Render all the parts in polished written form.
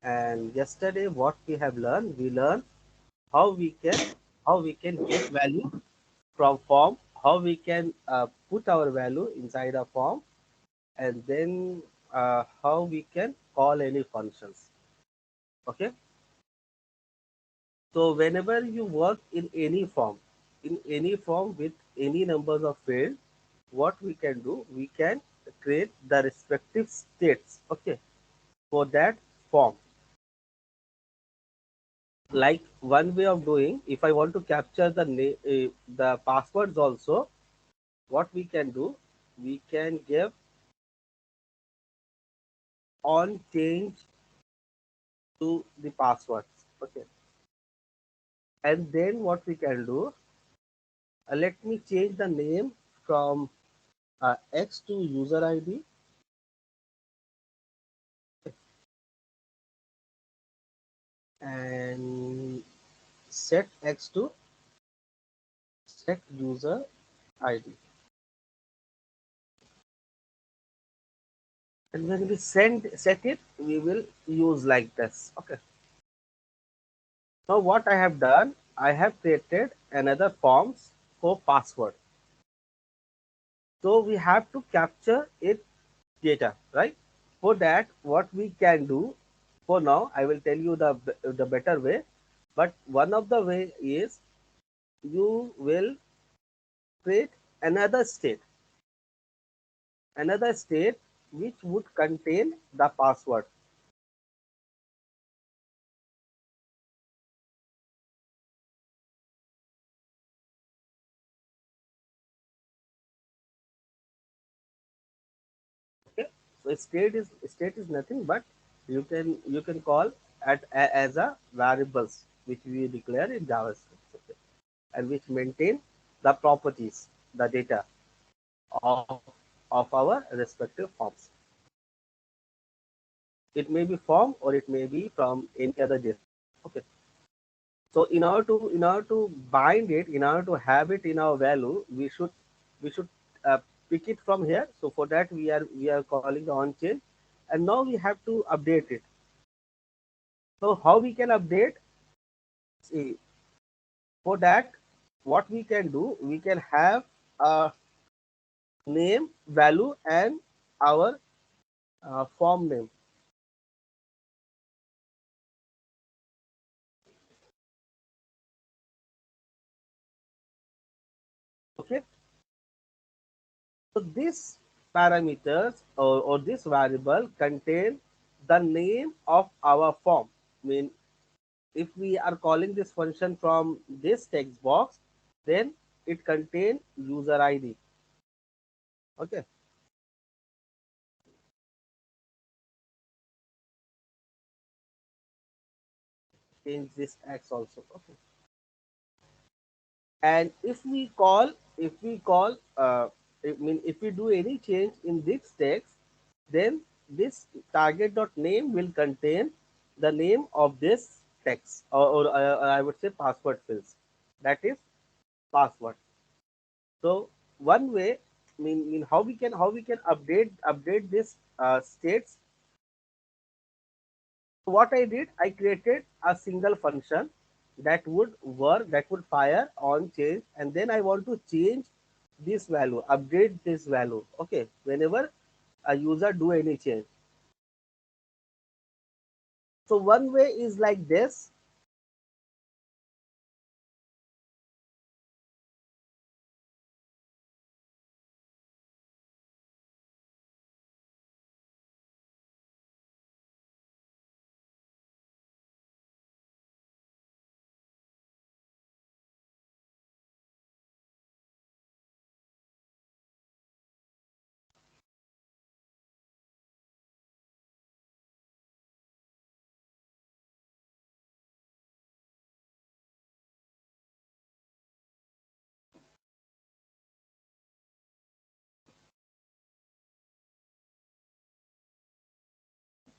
And yesterday, what we have learned, we learned how we can get value from form, how we can put our value inside a form, and then how we can call any functions. Okay. So whenever you work in any form with any numbers of field, what we can do, we can create the respective states. Okay, for that form. Like one way of doing, if I want to capture the passwords also, what we can do, we can give on change to the passwords. Okay, and then what we can do, let me change the name from X to user ID, and set X to set user ID. And when we set it, we will use like this. Okay. So what I have done, I have created another forms for password. So we have to capture it data, right? For that, what we can do, for now, I will tell you the better way. But one of the way is you will create another state, another state which would contain the password. Okay. So state is nothing but you can call as a variables which we declare in JavaScript, okay, and which maintain the properties, the data of of our respective forms. It may be form or it may be from any other data. Okay. So in order to bind it, in order to have it in our value, we should uh, pick it from here. So for that we are calling the on chain, and now we have to update it. So how we can update? See, for that, what we can do, we can have a name, value, and our form name. Okay. So this parameters or this variable contain the name of our form. I mean, if we are calling this function from this text box, then it contain user ID. Okay. Change this x also. Okay. And if we call I mean if we do any change in this text, then this target dot name will contain the name of this text, or I would say password fields, that is password. So one way, mean how we can update this states. What I did, I created a single function that would work, that would fire on change, and then I want to change this value, update this value. Okay, whenever a user do any change. So one way is like this.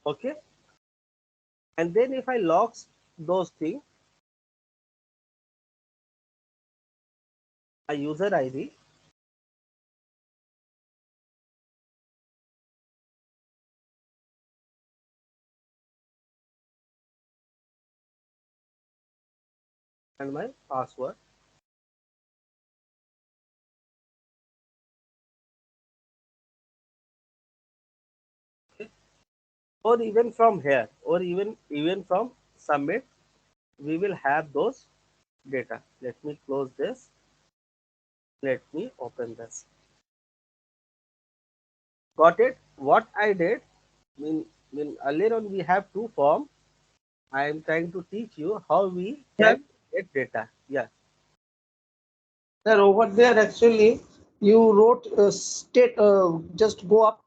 Okay, and then if I logs those things, a user ID, and my password. Okay. Or even from here, or even from submit, we will have those data. Let me close this. Let me open this. Got it? What I did, mean earlier on we have two form. I am trying to teach you how we Sir, can get data. Yeah. sir, over there actually you wrote state. Just go up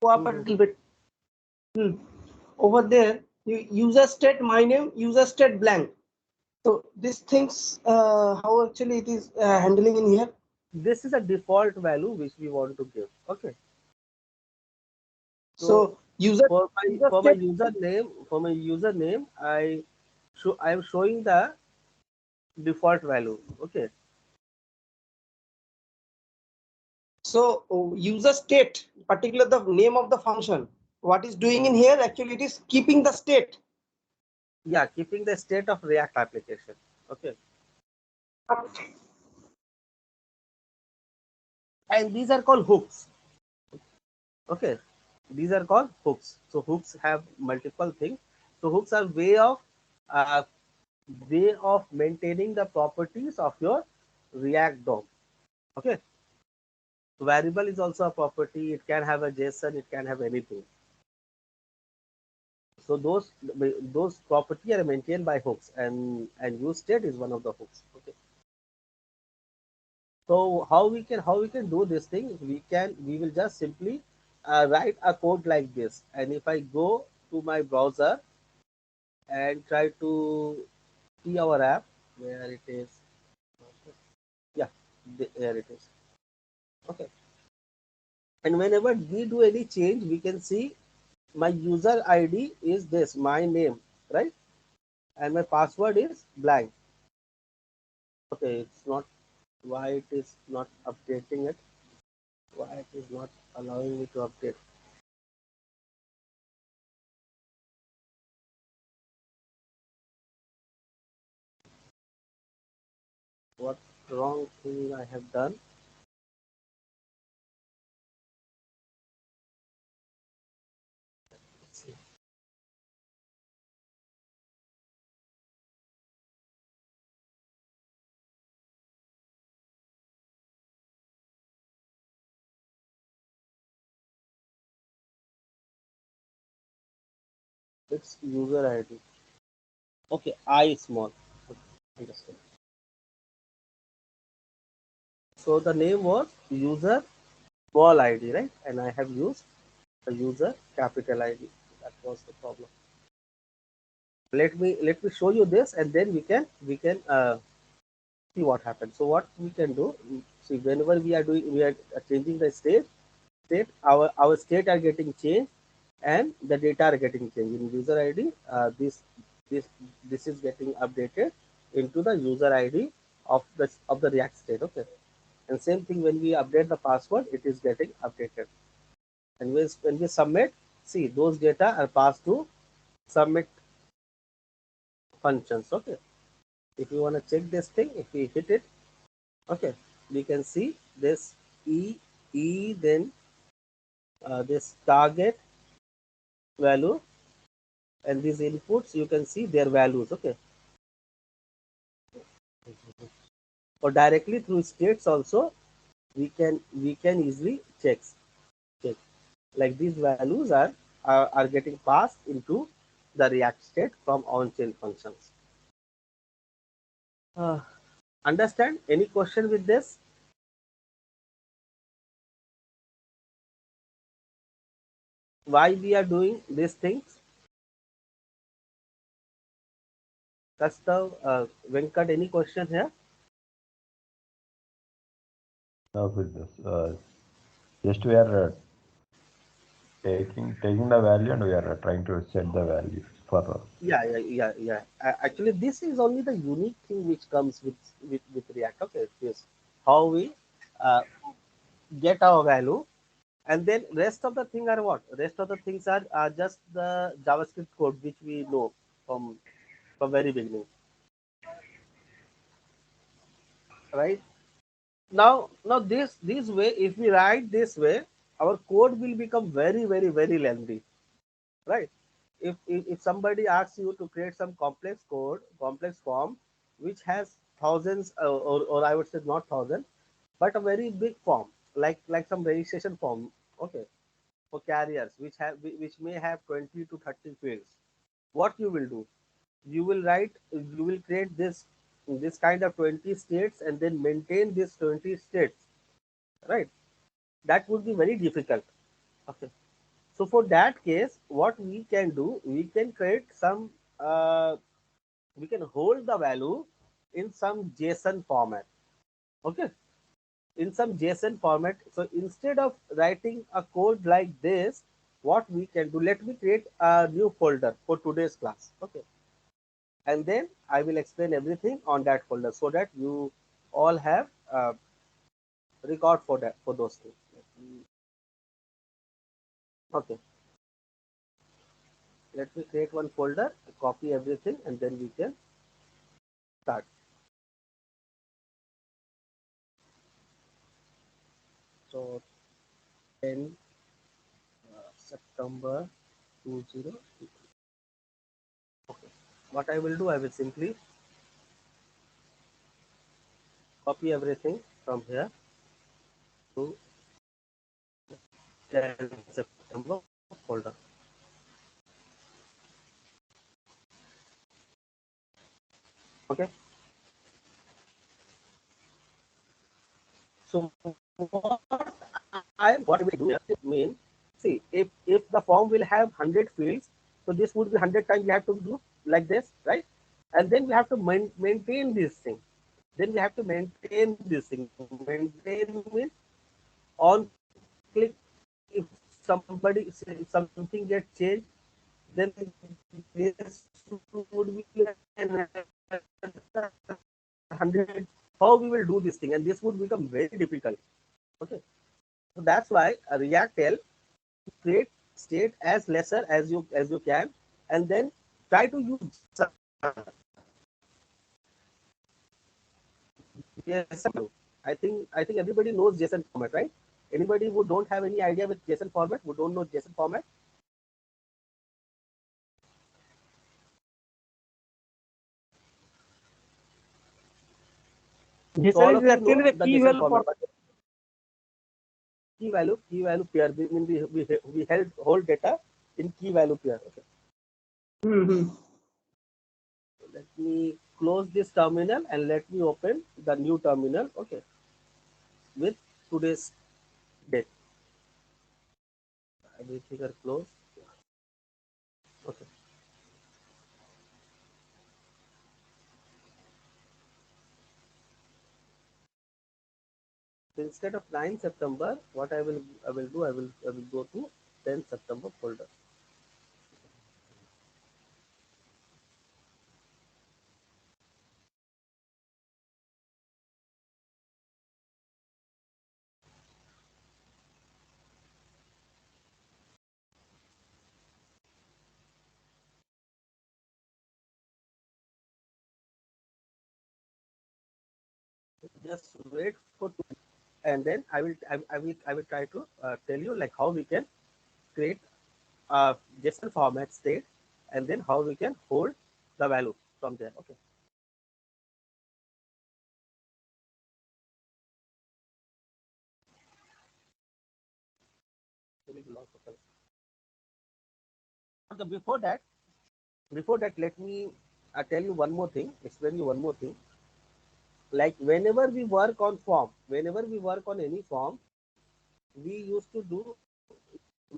a Mhm. little bit. Hmm. Over there, you user state my name, user state blank. So these things, how actually it is handling in here. This is a default value which we want to give. Okay. So So user user for my state. username, I am showing the default value. Okay. So user state, particular the name of the function. What is doing in here? Actually, it is keeping the state. Yeah, keeping the state of React application. Okay. And these are called hooks. Okay. These are called hooks. So hooks have multiple things. So hooks are uh, way of maintaining the properties of your React DOM. Okay. So variable is also a property. It can have a JSON. It can have anything. So those property are maintained by hooks, and use state is one of the hooks. Okay. So how we can do this thing? We will just simply write a code like this. And if I go to my browser and try to see our app, where it is, yeah, there it is. Okay. And whenever we do any change, we can see my user ID is this, my name, right? And my password is blank. Okay, it's not, why it is not updating it, why it is not allowing me to update. What wrong thing I have done? Let's see. It's user ID. Okay, I small. Okay, understand. So the name was user small ID, right? And I have used the user capital ID. That was the problem. Let me show you this, and then we can see what happens. So what we can do, see, whenever we are changing the state, our state are getting changed, and the data are getting changed in user ID. This this is getting updated into the user ID of the React state. Okay, and same thing when we update the password, it is getting updated. And when we submit, see, those data are passed to submit functions. Okay, if you want to check this thing, if we hit it, okay, we can see this e then this target value, and these inputs, you can see their values. Okay, or directly through states also, we can easily check, like these values are getting passed into the React state from on-chain functions. uh, Understand? Any question with this? Why we are doing these things? Kastav, Venkat, any question here? With this, just we are taking the value and we are trying to set the value for Yeah. Actually, this is only the unique thing which comes with React. Okay, yes, how we uh, get our value, and then rest of the thing are what? Rest of the things are just the JavaScript code which we know from very beginning. right? Now this way, if we write this way, our code will become very lengthy, right? If somebody asks you to create some complex code, complex form, which has thousands, or I would say not thousands, but a very big form, like some registration form, okay, for carriers, which may have 20 to 30 fields, what you will do? You will create this kind of 20 states and then maintain this 20 states, right? That would be very difficult. Okay. So for that case, what we can do, we can create some, we can hold the value in some JSON format. Okay. In some JSON format. So instead of writing a code like this, what we can do, let me create a new folder for today's class. Okay. And then I will explain everything on that folder so that you all have record for that, for those things. Okay. Let me create one folder, copy everything, and then we can start. So 10 September 20. Okay. What I will do, I will simply copy everything from here to 10 September folder. Okay. So what I will do here mean, see, if the form will have 100 fields, so this would be 100 times we have to do like this, right? And then we have to maintain this thing. Then we have to maintain this thing. Maintain means on click, if somebody, if something gets changed, then this would be an 100. How we will do this thing, and this would become very difficult. Okay, so that's why a ReactL create state as lesser as you can, and then try to use. Yes, I think everybody knows JSON format, right? Anybody who don't have any idea with JSON format, who don't know JSON format? So JSON all is of you actually know the the key JSON value format. for. But key value pair. We mean we held whole data in key value pair. Okay. Hmm. So let me close this terminal and let me open the new terminal. Okay, with today's date. Everything are closed. Okay. So instead of 9 September, what I will do, I will go to 10 September folder. Just wait for 2, and then I will try to tell you like how we can create a JSON format state, and then how we can hold the value from there. Okay. Okay, before that, let me tell you one more thing, explain you one more thing. Like whenever we work on any form, we used to do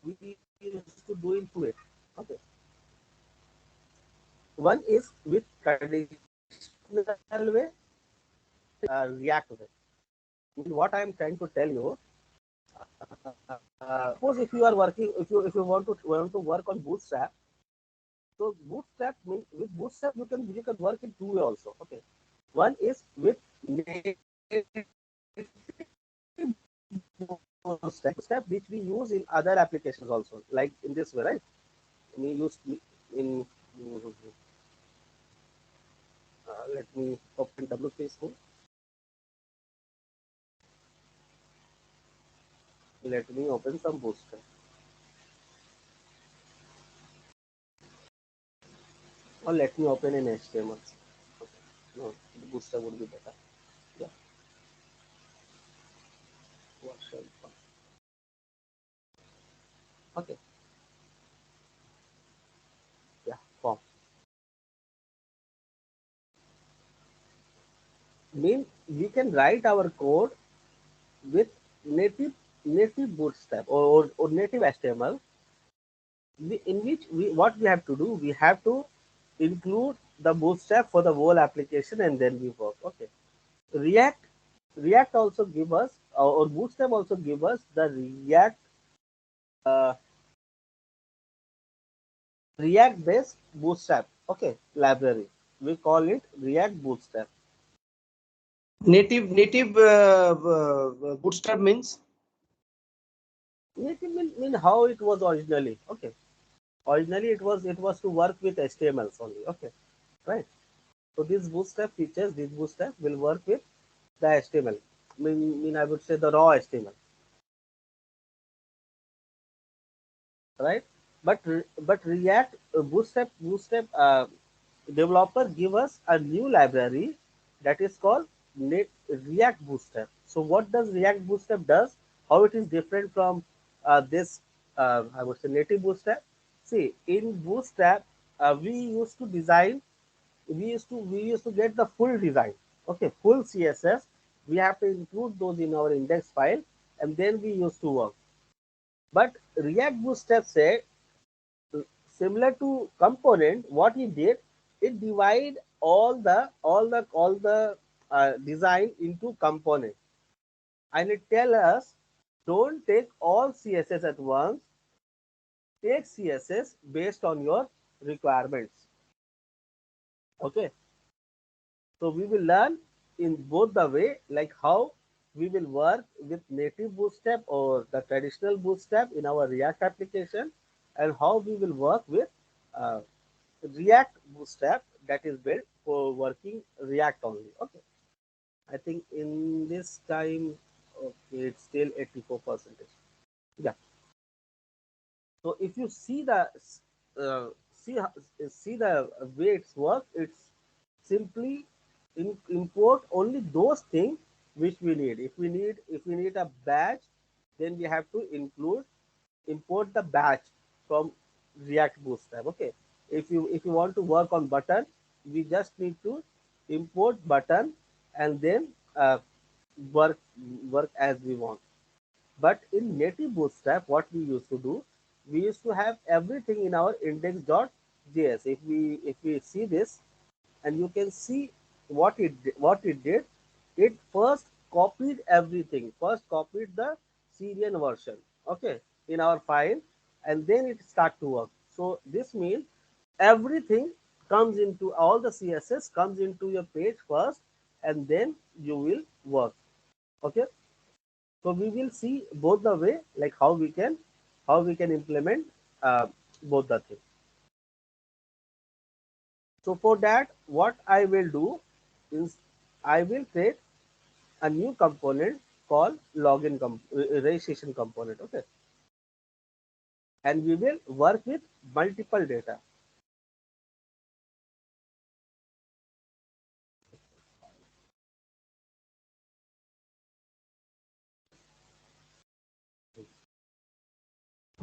we used to do in two ways. Okay. One is with traditional way, React way. What I am trying to tell you, suppose if you are working, if you want to work on Bootstrap, so Bootstrap means with Bootstrap you can work in two way also. Okay. One is with native Bootstrap, which we use in other applications also, like in this way, right? We use in let me open WP school. Let me open some Bootstrap. Or let me open an HTML. Okay. No, the Bootstrap would be better. Yeah. What shall Okay. Yeah. Form. Mean we can write our code with native Bootstrap or native HTML. In which what we have to do, we have to include the Bootstrap for the whole application, and then we work. Okay. React React also give us, or Bootstrap also give us the uh, React based Bootstrap. Okay, library. We call it React Bootstrap. Native Bootstrap means Native mean how it was originally. Okay, originally it was to work with HTMLs only. Okay, right. So these Bootstrap features, this Bootstrap will work with the HTML. Mean I would say the raw HTML, right? But React Bootstrap developer give us a new library that is called React Bootstrap. So what does React Bootstrap does? How it is different from this I would say native Bootstrap? See, in Bootstrap we used to design, we used to get the full design. Okay, full CSS. We have to include those in our index file, and then we used to work. But React Bootstrap said, similar to component, what he did, it divide all the design into component, and it tell us, don't take all CSS at once, take CSS based on your requirements. Okay, so we will learn in both the way, like how we will work with native Bootstrap or the traditional Bootstrap in our React application, and how we will work with uh, React Bootstrap that is built for working React only. Okay, I think in this time, okay, it's still 84%. Yeah. So if you see the uh, see see the way it's work, it's simply import only those things which we need. If we need a badge, then we have to import the badge from React Bootstrap. Okay. If you want to work on button, we just need to import button, and then work work as we want. But in native Bootstrap, what we used to do, we used to have everything in our index.js. If we see this, and you can see what it did. It first copied everything. First copied the Syrian version, okay, in our file, and then it start to work. So this means everything comes into all the CSS comes into your page first, and then you will work. Okay, so we will see both the way, like how we can implement both the things. So for that, what I will do is I will create a new component called registration component. Okay, and we will work with multiple data.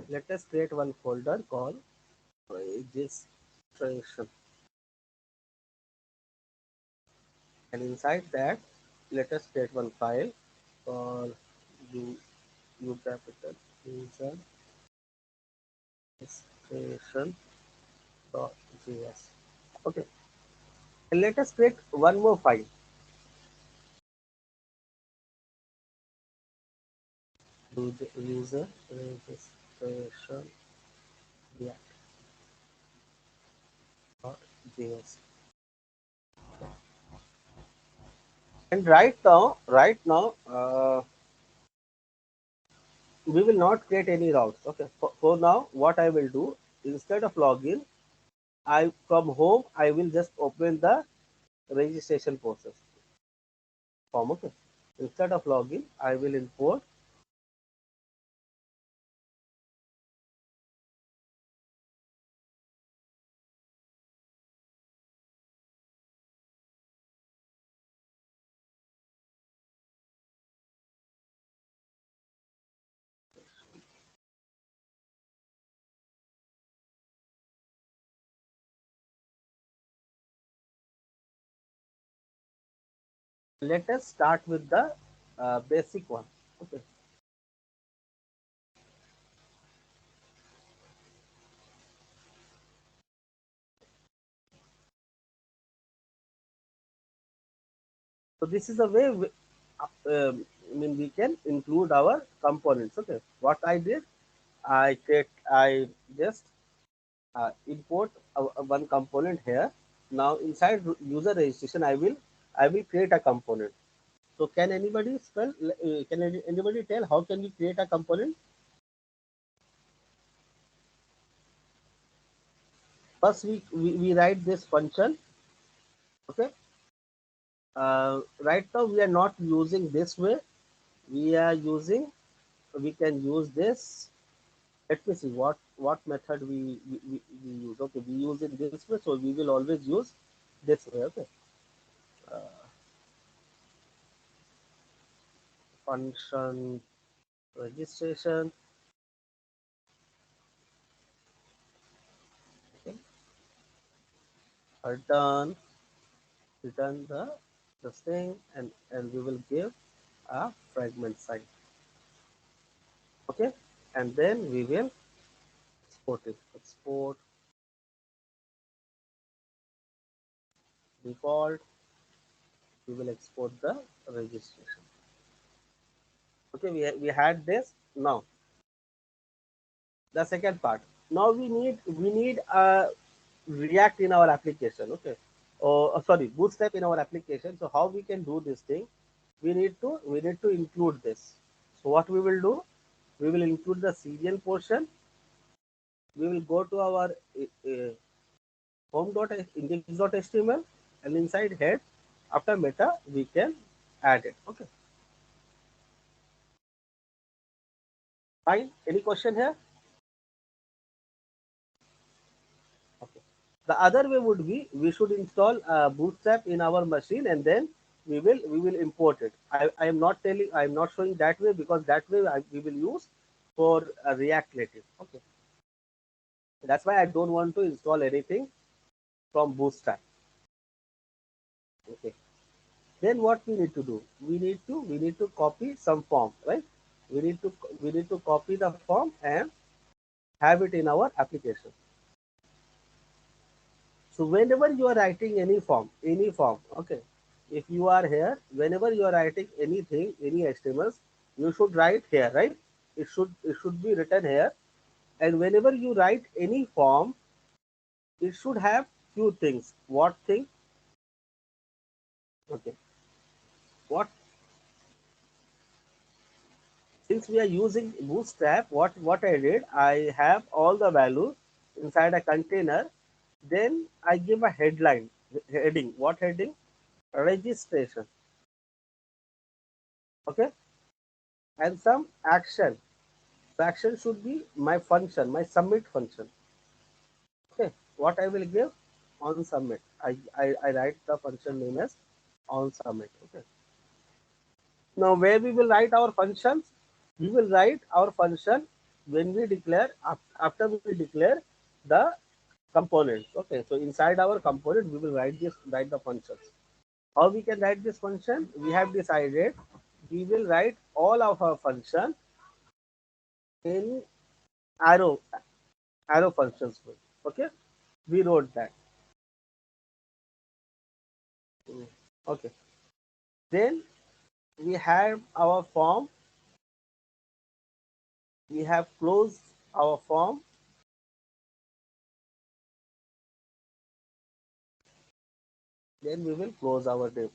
Let us create one folder called registration, and inside that, let us create one file called u u capital user registration.js. Okay, and let us create one more file, user registration react.js. And right now, we will not create any routes. Okay, for now, what I will do, instead of login, I from home I will just open the registration process form. Okay, instead of login, I will import Let us start with the basic one. Okay. So this is a way I mean we can include our components. Okay. What I did, I just import one component here. Now inside user registration, I will create a component. So can anybody spell? Can anybody tell how can we create a component? First, we write this function. Okay. Right now we are not using this way. We are using. We can use this. Let me see what method we use. Okay, we use it this way, so we will always use this way. Okay. Function registration. Okay. Return the this thing, and we will give a fragment sign. Okay, and then we will export it. Export default. We will export the registration. Okay, we had this. Now the second part. Now we need a React in our application. Okay, sorry, Bootstrap in our application. So how we can do this thing? We need to include this. So what we will do? We will include the serial portion. We will go to our home.index.html, and inside head after meta we can add it. Okay, fine. Any question here? Okay. The other way would be we should install Bootstrap in our machine, and then we will import it. I am not telling, I am not showing that way, because that way we will use for React Native. Okay, that's why I don't want to install anything from Bootstrap. Okay. Then what we need to do? We need to copy some form, right? We need to copy the form and have it in our application. So whenever you are writing any form, okay. If you are here, whenever you are writing anything, any HTML, you should write here, right? It should be written here. And whenever you write any form, it should have few things. What thing? Okay. What Since we are using Bootstrap, what I did, I have all the values inside a container. Then I give a heading. What heading? Registration. Okay, and some action. The action should be my function, my submit function. Okay, what I will give on submit. I write the function name as on submit. Okay. Now where we will write our functions, we will write our function when we declare after we declare the components. Okay, so inside our component we will write the functions. How we can write this function? We have decided we will write all of our function in arrow arrow functions. Okay, we wrote that. Okay, then we have our form. We have closed our form. Then we will close our div.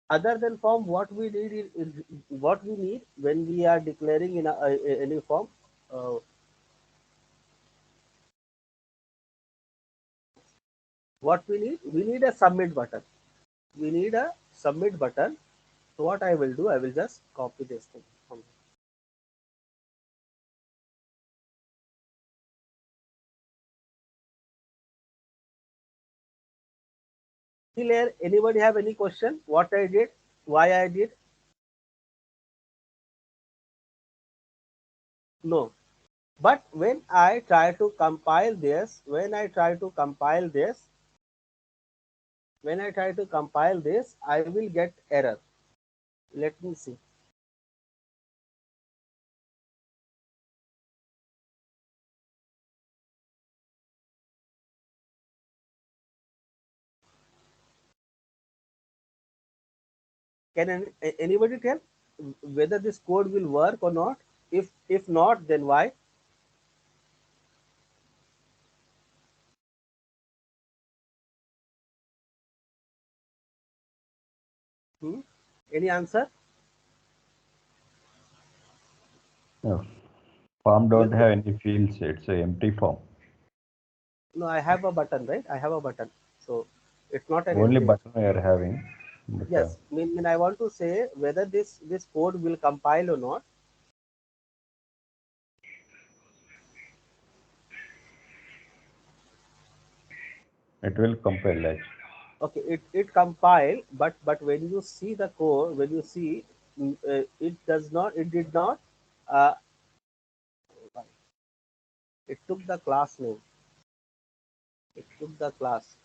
Other than form, what we need is what we need when we are declaring in any form. Uh, what we need a submit button. We need a submit button. So what I will do, I will just copy this thing. Clear? Anybody have any question? What I did? Why I did? No. But when I try to compile this, When I try to compile this, I will get error. Let me see. Can anybody tell whether this code will work or not? If not, then why? Hmm? Any answer? No. Form don't Whether have any fields. It's a empty form. no, I have a button, right? I have a button, so it's not an Only empty. button we are having. But, Yes, mean I want to say whether this code will compile or not. it will compile like. Okay, it compile, but when you see the code, when you see it does not, it did not. Uh, it took the class name. It took the class.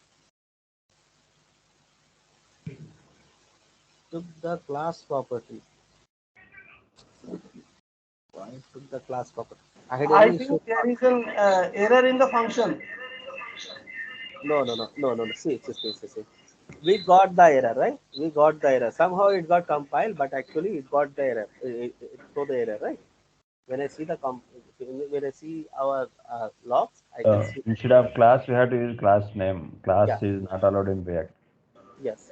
Took the class property. Why it took the class property? I had I any issue. think there is an error in the function. No. See. We got the error, right? We got the error. Somehow it got compiled, but actually it got the error. It showed the error, right? When I see the when I see our logs, I can see. Instead of class, we have to use class name. Yeah. Class is not allowed in React. Yes.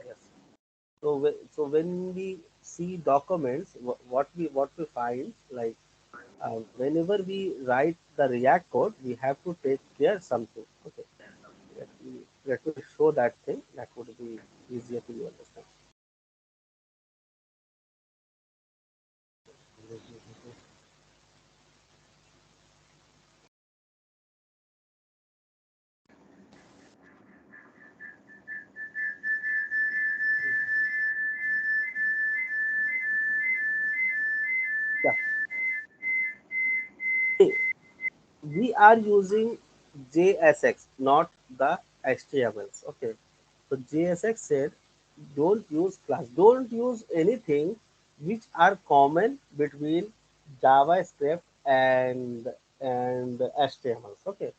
So when we see documents, what we find, like whenever we write the React code, we have to take care something. Okay. Let me show that thing. That would be easier to you understand. Yeah. We are using JSX, not the HTMLs. Okay. So JSX said, don't use class, don't use anything which are common between JavaScript and HTMLs. Okay.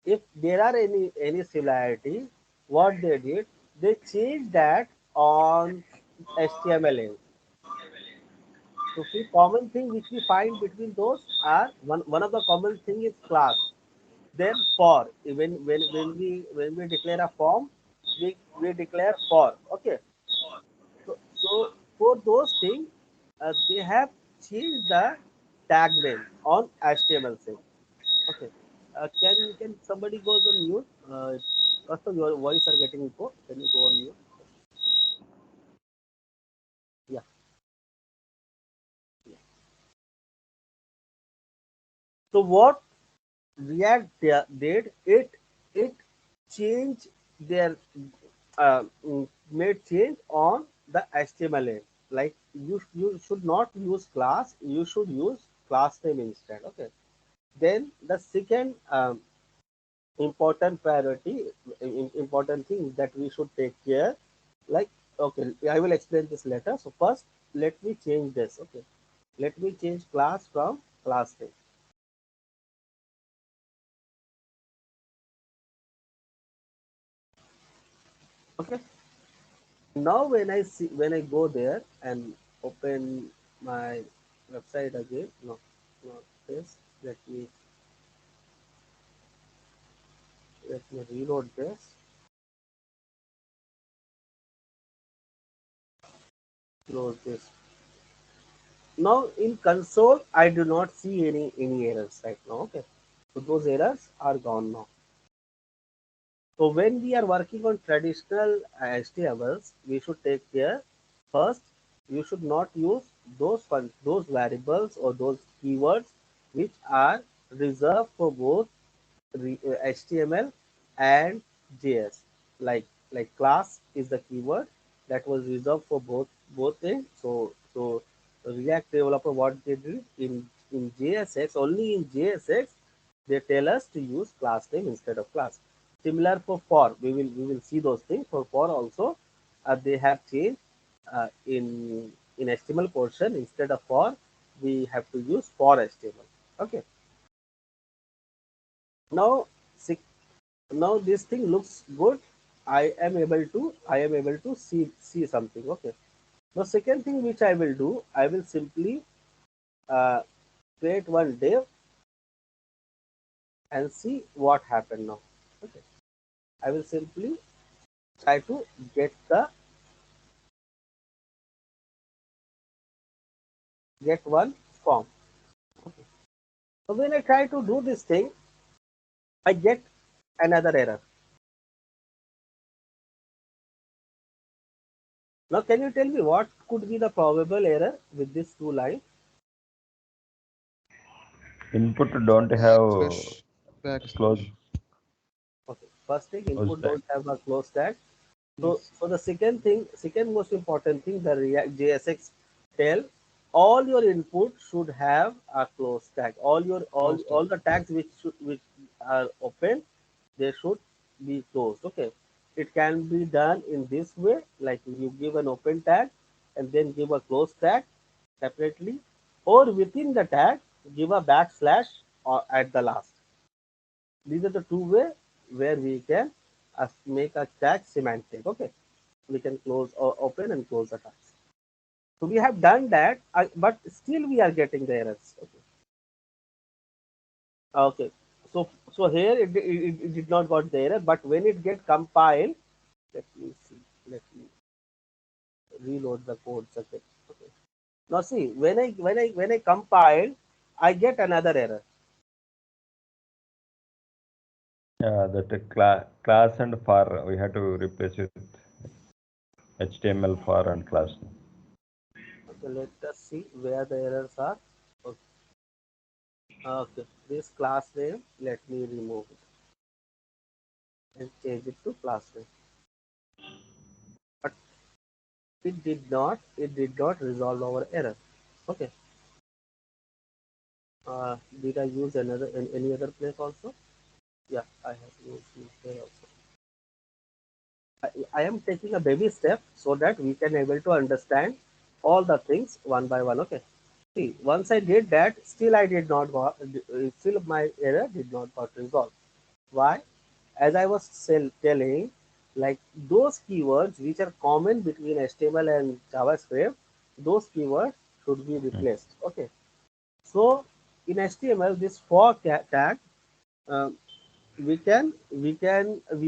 If there are any similarity, what they did, they changed that on HTML end. So few common thing which we find between those are one of the common thing is class. Then for when we declare a form, we declare for. Okay. So for those things, they have changed the tag name on HTML thing. Okay. Can somebody goes on mute? First of your voice are getting echo. Can you go on mute? Yeah. Yeah. So what React did, it changed their made change on the HTML end. Like you should not use class, you should use class name instead. Okay. Then the second important priority, important thing that we should take care. Like okay, I will explain this later. So first, let me change this. Okay, let me change class from class name. Okay. Now when I go there and open my website again, no, not this. Let me reload this. Close this. Now in console, I do not see any errors right now. Okay, so those errors are gone now. So when we are working on traditional HTMLs, we should take care. First, you should not use those variables or those keywords which are reserved for both HTML and JS. Like class is the keyword that was reserved for both things. So React developer what they did in JSX, only in JSX they tell us to use class name instead of class. similar for. We will see those things for also. They have changed in HTML portion. Instead of for, we have to use for HTML. Okay. Now, now this thing looks good. I am able to see something. Okay. The second thing which I will do, I will simply uh, create one div and see what happened now. Okay. I will simply try to get the get one form. Okay. So when I try to do this thing, I get another error. Now, can you tell me what could be the probable error with this two lines? Input don't have Backslash. close Backslash. Okay. First thing, close input tag. don't have a close tag. Yes. So the second thing, second most important thing, the React JSX tell all your input should have a close tag. Close tag. All the tags which are open, they should be closed. Okay. It can be done in this way, like you give an open tag and then give a close tag separately, or within the tag give a backslash or at the last. These are the two way where we can make a tag semantic. Okay, we can close or open and close the tags. So we have done that, but still we are getting the errors. Okay, okay. So here it did not got the error, but when it get compiled, let me see. Let me reload the code second. Okay. Now see, when I compile, I get another error. Yeah, that class and for we have to replace with HTML for and class. Okay, let us see where the errors are. Okay, okay. This class name, let me remove it and change it to class name. But it did not resolve our error. Okay. Did I use another in any other place also? Yeah, I have used here also. I am taking a baby step so that we can able to understand all the things one by one. Okay. See, once I did that, still I did not got, still my error did not got resolved. Why? As I was telling, like those keywords which are common between HTML and JavaScript, those keywords should be replaced. Okay. So in HTML, this for tag, uh, we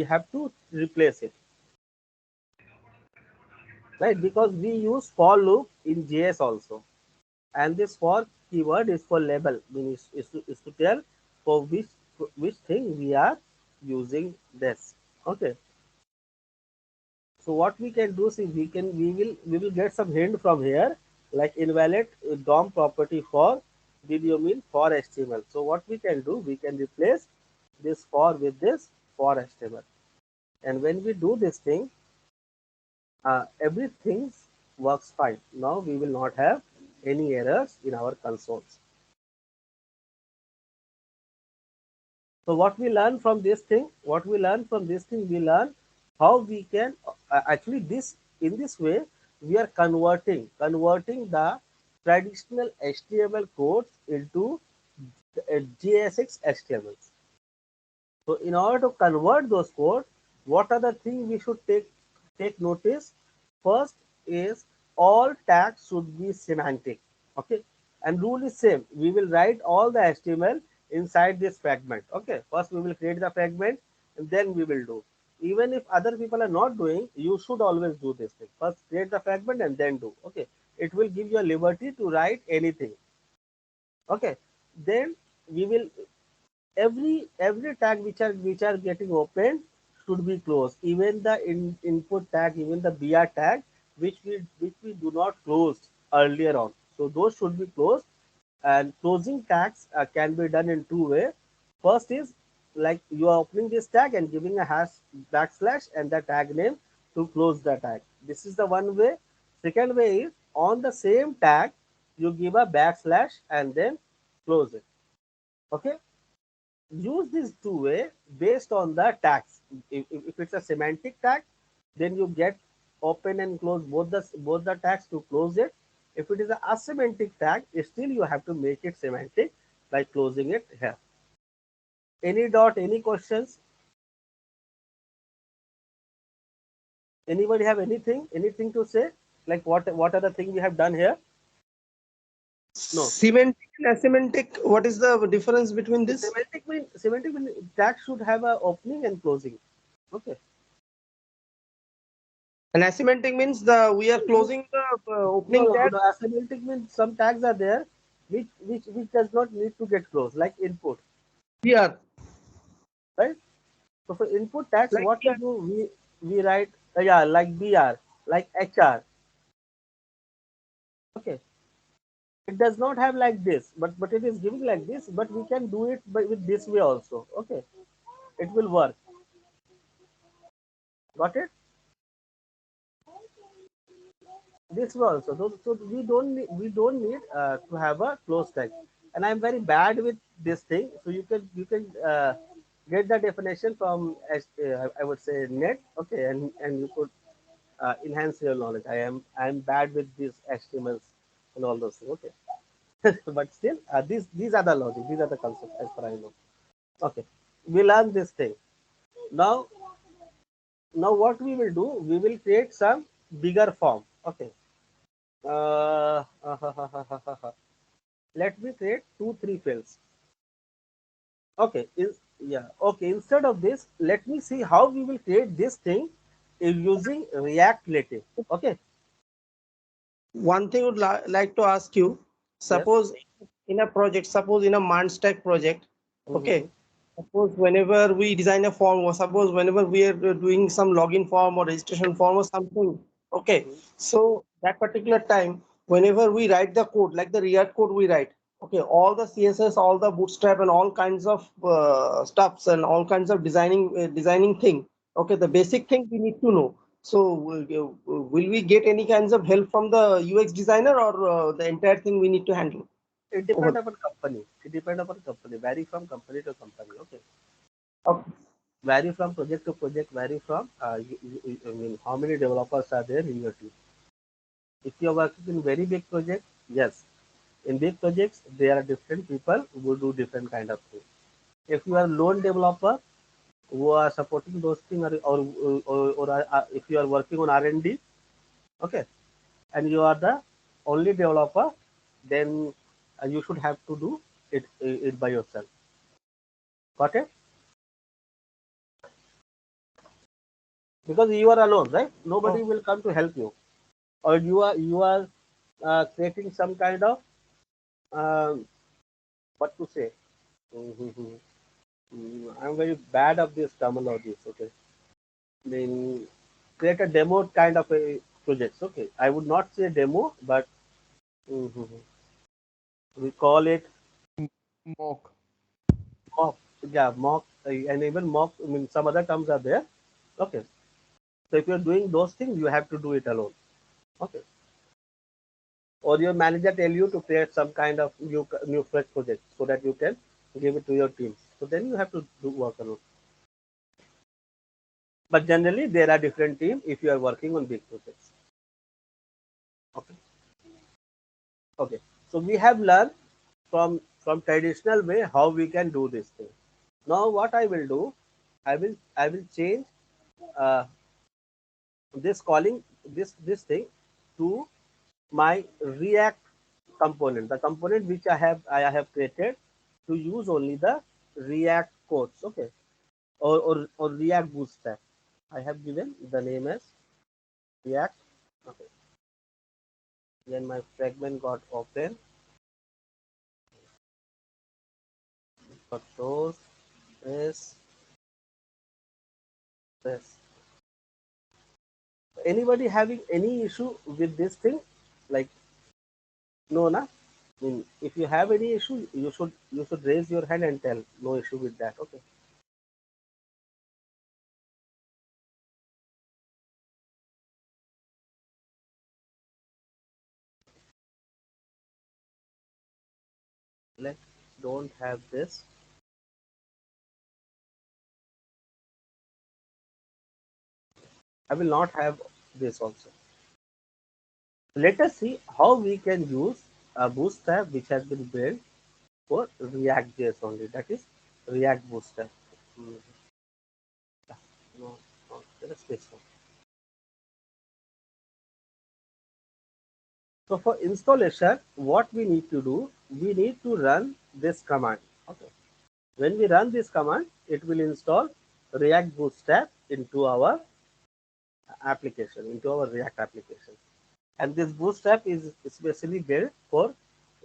have to replace it, right? Because we use for loop in JS also, and this for keyword is for label, means is to tell for which thing we are using this. Okay. So what we can do, see, we will get some hint from here, like invalid DOM property for, did you mean for HTML? So what we can do, we can replace this for with this for HTML, and when we do this thing, everything works fine. Now we will not have any errors in our consoles. So what we learn from this thing, we learn how we can actually this in this way we are converting the traditional HTML codes into JSX HTMLs. So in order to convert those codes, what are the things we should take notice? First is all tags should be semantic. Okay, and rule is same. We will write all the HTML inside this fragment. Okay, first we will create the fragment and then we will do. Even if other people are not doing, you should always do this thing. First create the fragment and then do. Okay, it will give you a liberty to write anything. Okay, then we will every tag which are getting opened should be closed, even the input tag, even the br tag which we do not close earlier on, so those should be closed. And closing tags can be done in two way. First is like you are opening this tag and giving a hash backslash and the tag name to close the tag. This is the one way. Second way is on the same tag you give a backslash and then close it. Okay. use this two-way based on the tags. If it's a semantic tag, then you get open and close both the tags to close it. If it is a asemantic tag, still you have to make it semantic by closing it here. Any dot, any questions? Anybody have anything to say? Like what are the things we have done here? No. Semantic and asemantic, what is the difference between this? Semantic mean tag should have a opening and closing. Okay. And asemantic means we are closing the No, opening no, tag. no. Asemantic means some tags are there which does not need to get closed, like input, We are right? So for input tags, like what we we are. do, we write yeah, like BR, like HR. Okay. It does not have like this, but it is giving like this, but we can do it with this way also. Okay. It will work. Got it? This way also. So we don't need to have a close tag. And I'm very bad with this thing. So you can get the definition from I would say net. Okay, and you could enhance your knowledge. I'm bad with these HTMLs and all those things. Okay, but still these are the logic. These are the concepts as far I know. Okay, we learn this thing. Now what we will do? We will create some bigger form. Okay. Uh, Let me create 2 3 fields. Okay, yeah, okay, instead of this, let me see how we will create this thing using React Native. Okay. One thing would like to ask you, Yes. suppose in a project, suppose in a Manstack project, Mm-hmm. okay, suppose whenever we design a form, or suppose whenever we are doing some login form or registration form or something, okay, Mm-hmm. so that particular time, whenever we write the code, like the React code we write, okay, all the CSS, all the Bootstrap and all kinds of stuffs and all kinds of designing thing, okay, the basic thing we need to know. So will we get any kinds of help from the UX designer, or the entire thing we need to handle It over depends there? upon company. It depends upon company. Vary from company to company. Okay. Okay. Vary from project to project. Vary from I mean, how many developers are there in your team? If you are working in very big project, yes. In big projects, there are different people who do different kind of things. If you are lone developer who are supporting those things, or if you are working on R&D, okay, and you are the only developer, then you should have to do it by yourself. Got it? Because you are alone, right? Nobody Oh, will come to help you, or you are creating some kind of um, what to say. Mhm. I'm very bad of these terminologies. Okay, then create a demo kind of a projects. Okay, I would not say demo, but mhm, we call it M- Mock. mock. Yeah, mock, and even mock. I mean, some other terms are there. Okay, so if you're doing those things, you have to do it alone. Okay, or your manager tell you to create some kind of new fresh project so that you can give it to your team. So then you have to do work alone. But generally, there are different teams if you are working on big projects. Okay. Okay. So we have learned from traditional way how we can do this thing. Now what I will do, I will change uh, this calling this thing to my React component, the component which I have created to use only the React codes, okay, or React Bootstrap. I have given the name as React. Okay. Then my fragment got open. Got those this. Anybody having any issue with this thing? Like no, na? I mean, if you have any issue, you should raise your hand and tell no issue with that. Okay. Let's don't have this. I will not have this also. Let us see how we can use a Bootstrap which has been built for ReactJS only. That is React Bootstrap. Mm, no, no, there is this one. So for installation, what we need to do, we need to run this command. Okay. When we run this command, it will install React Bootstrap into our application, into our React application. And this Bootstrap is especially built for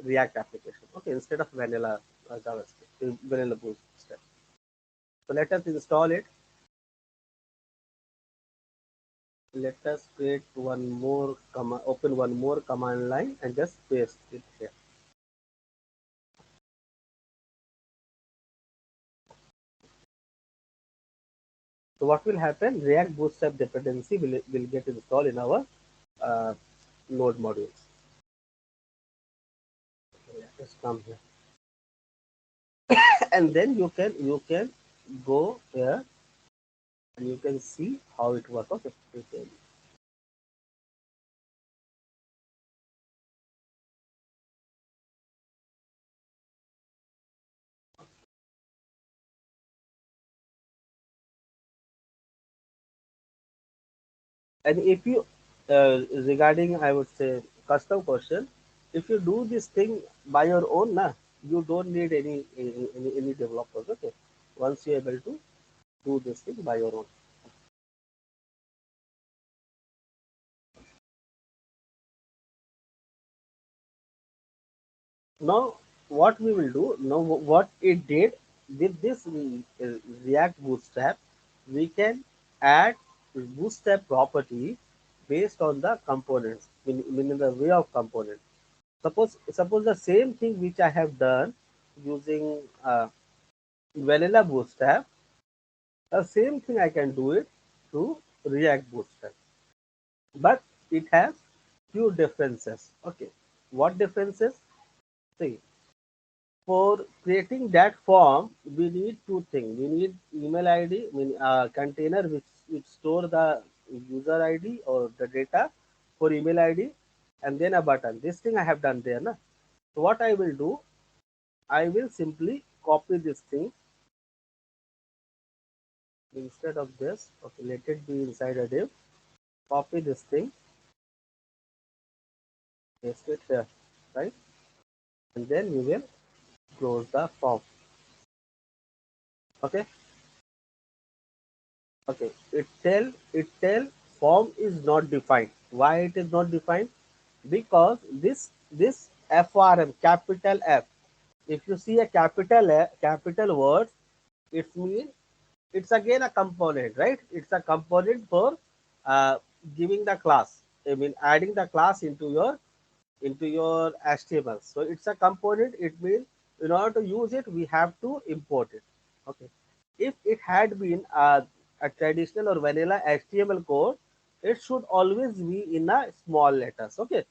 React application. Okay, instead of vanilla JavaScript, vanilla Bootstrap. So let us install it. Let us create one more command, open one more command line and just paste it here. So what will happen? React Bootstrap dependency will get installed in our uh, node modules. Just come here, and then you can go here and you can see how it works. Okay, and if you regarding, I would say, custom question, if you do this thing by your own, na, you don't need any developers. Okay, once you're able to do this thing by your own. Now, what we will do now, what it did with this React Bootstrap, we can add Bootstrap property based on the components, in the way of component. Suppose the same thing which I have done using vanilla Bootstrap, the same thing I can do it through React Bootstrap, but it has few differences. Okay, what differences? See, for creating that form, we need two things. We need email ID, container which store the user ID or the data for email ID, and then a button. This thing I have done there. Na? So what I will do, I will simply copy this thing instead of this. Okay, let it be inside a div. Copy this thing, paste it here, right? And then we will close the form. Okay. Okay, it tell form is not defined. Why it is not defined? Because this FRM, capital F, if you see a capital word, it means it's again a component, right? It's a component for uh, giving the class. I mean, adding the class into your HTML. So it's a component. It means in order to use it, we have to import it. Okay. If it had been a traditional or vanilla HTML code, it should always be in a small letters. Okay.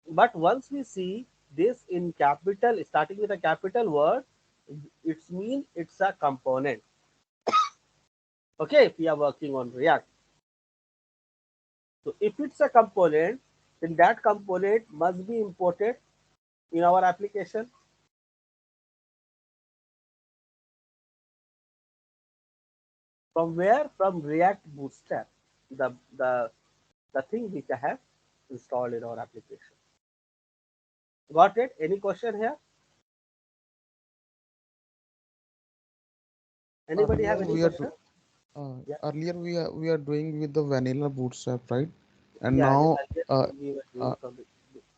But once we see this in capital, starting with a capital word, it means it's a component. Okay. If we are working on React. So if it's a component, then that component must be imported in our application. From where? From React Bootstrap, the the the thing which I have installed in our application. Got it? Any question here? Anybody Earlier have any we are question? Yeah, earlier we are doing with the vanilla bootstrap, right? And yeah. now Earlier uh, we were doing uh, from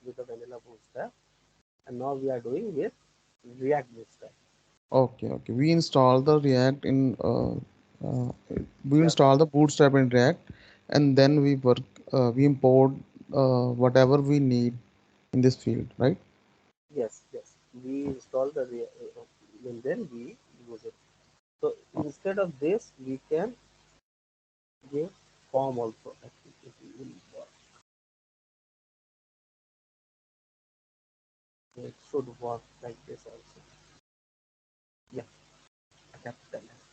with the vanilla Bootstrap, and now we are doing with React Bootstrap. okay, we install the React in uh, we Yeah. install the bootstrap in React, and then we import whatever we need in this field, right? Yes, yes. We install and then we use it. So instead of this, we can give form also. I think it will work. It should work like this also. Yeah, a capital S.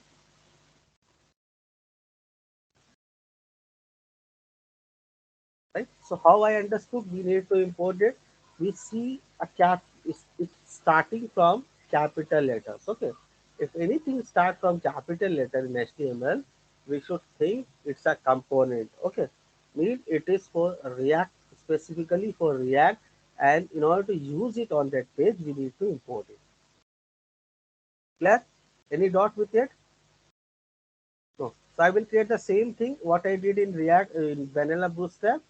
right? So how I understood we need to import it. We see a cap it's starting from capital letters. Okay. If anything start from capital letter in HTML, we should think it's a component. Okay. Mean it is for React, specifically for React, and in order to use it on that page, we need to import it. Clear? Any dot with it? No. So I will create the same thing what I did in React in Vanilla Bootstrap,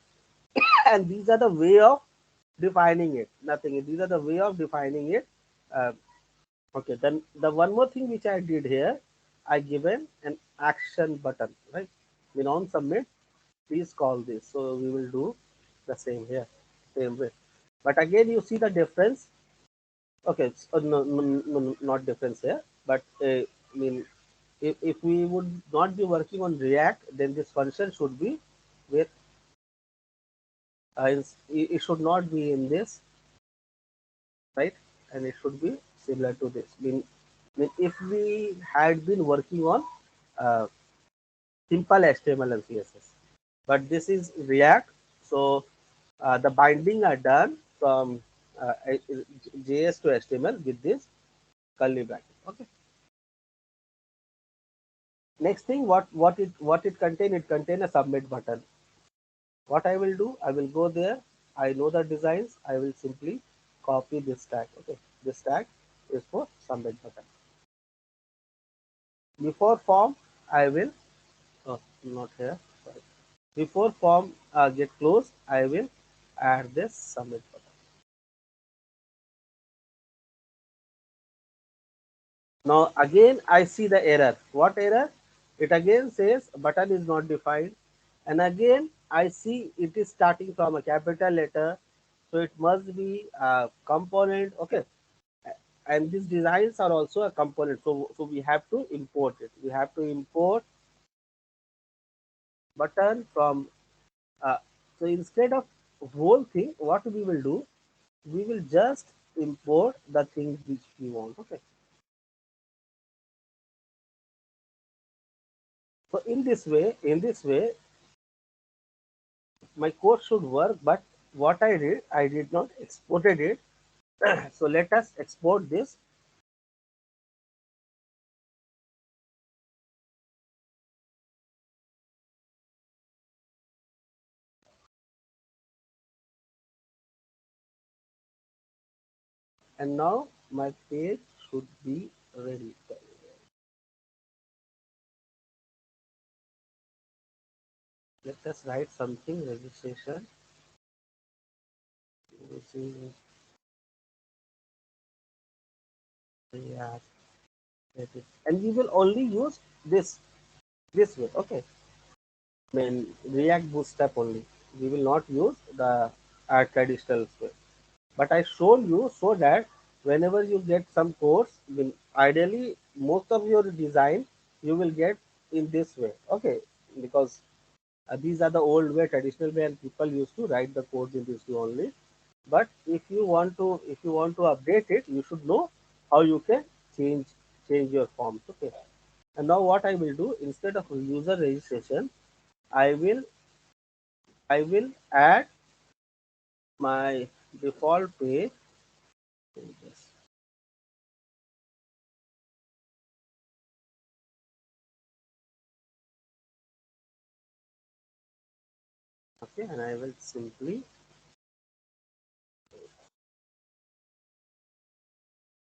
and these are the way of defining it. Nothing. These are the way of defining it. Uh, okay. Then the one more thing which I did here, I given an action button. Right. When on submit, please call this. So we will do the same here, same way. But again, you see the difference. Okay. So no, not difference here. But I mean, if we would not be working on React, then this function should be with it should not be in this, right? And it should be similar to this. Mean if we had been working on uh, simple HTML and CSS, but this is React, so the binding are done from JS to HTML with this curly bracket. Okay. Next thing, what it contain? It contain a submit button. What I will do, I will go there. I know the designs. I will simply copy this tag. Okay, this tag is for submit button. Before form, I will, oh, not here. Sorry. Before form get closed, I will add this submit button. Now again, I see the error. What error? It again says button is not defined, and again I see it is starting from a capital letter, so it must be a component. Okay, and these designs are also a component, so we have to import it. We have to import button from uh, so instead of whole thing, what we will do, we will just import the things which we want. Okay, so in this way my code should work. But what I did not exported it. So let us export this. And now my page should be ready. Let us write something registration. Yeah, and we will only use this way. Okay, I mean React Bootstrap only. We will not use the traditional way. But I shown you so that whenever you get some course, ideally most of your design you will get in this way. Okay, because these are the old way, traditional way, and people used to write the code in this way only. But if you want to update it, you should know how you can change your forms. Okay. And now what I will do, instead of user registration, I will I will add my default page. Okay, and I will simply,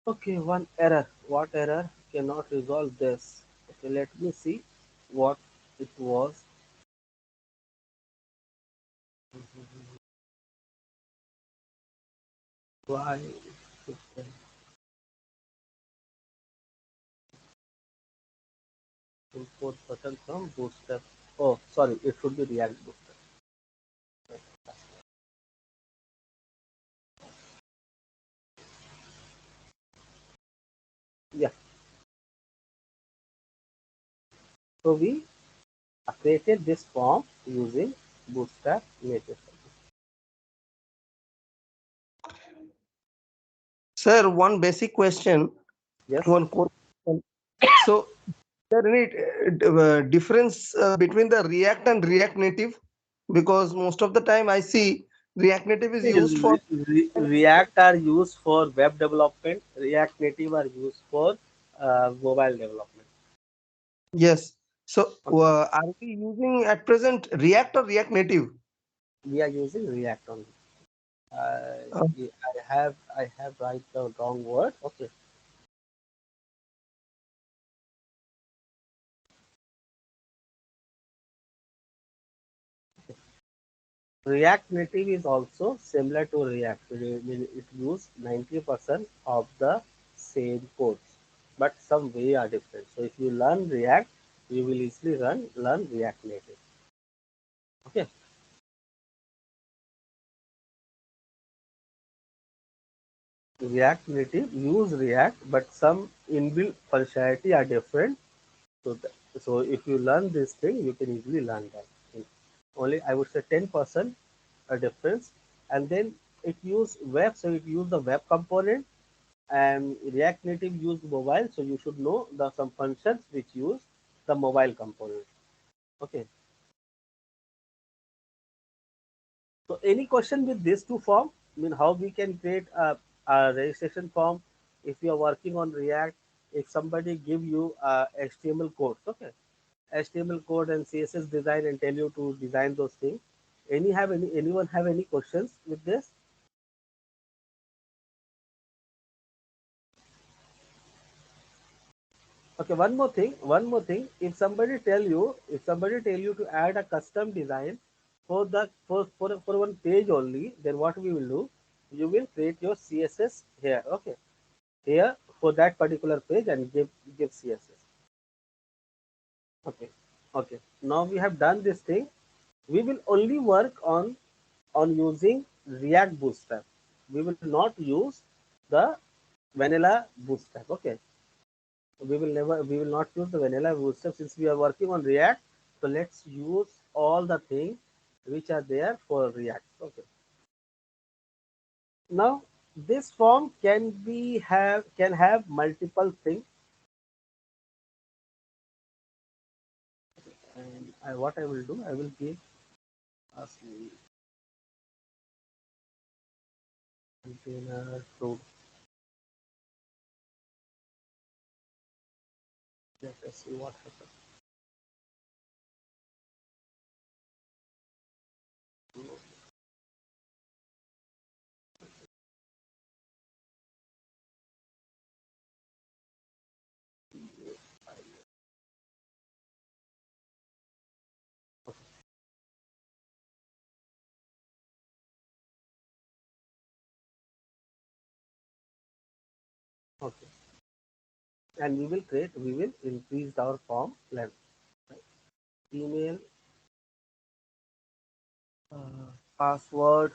okay, one error. What error cannot resolve this? Okay, let me see what it was. Why import button from Bootstrap? Oh, sorry, it should be React Bootstrap. Yeah. So we created this form using Bootstrap native. Sir, one basic question, Yes. one core question. So, is there any difference between the React and React Native? because most of the time I see React Native is See, used for. React are used for web development. React Native are used for mobile development. Yes. So Okay, are we using at present React or React Native? we are using React only. Uh, I have write the wrong word. Okay, React Native is also similar to React. It use 90% of the same codes, but some way are different. So if you learn React, you will easily learn React Native. Okay, React Native use React, but some inbuilt functionality are different. So so if you learn this thing, you can easily learn that. Only I would say 10% a difference, and then it use web, so it use the web component, and React Native use mobile, so you should know the some functions which use the mobile component. Okay. So any question with these two form? I mean, how we can create a registration form if you are working on React? If somebody give you HTML code, okay, HTML code and CSS design and tell you to design those things. Anyone have any questions with this? Okay, one more thing. If somebody tell you to add a custom design for the for one page only, then what we will do? You will create your CSS here. Okay, here for that particular page and give CSS. Okay, okay. Now we have done this thing. We will only work on using React Bootstrap. We will not use the vanilla Bootstrap. Okay, we will not use the vanilla bootstrap since we are working on React. So let's use all the things which are there for React. Okay, now this form can have multiple things, and what I will do, I will give us container to let us see what happens. Okay, and we will increase our form length. Right? Email, password,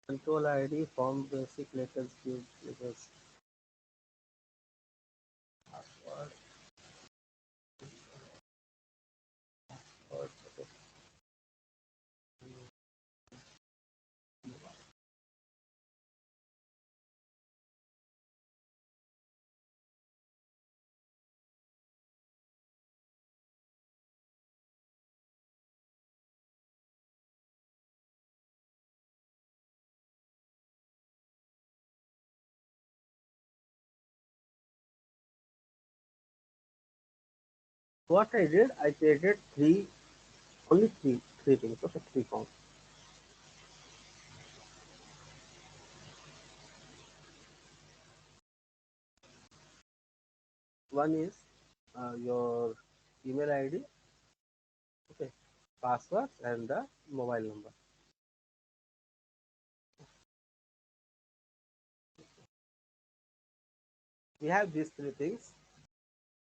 control ID, form basic letters, give letters, password. Okay. What I did, I created only three things. Okay, three forms. One is your email ID, okay, passwords, and the mobile number. We have these three things,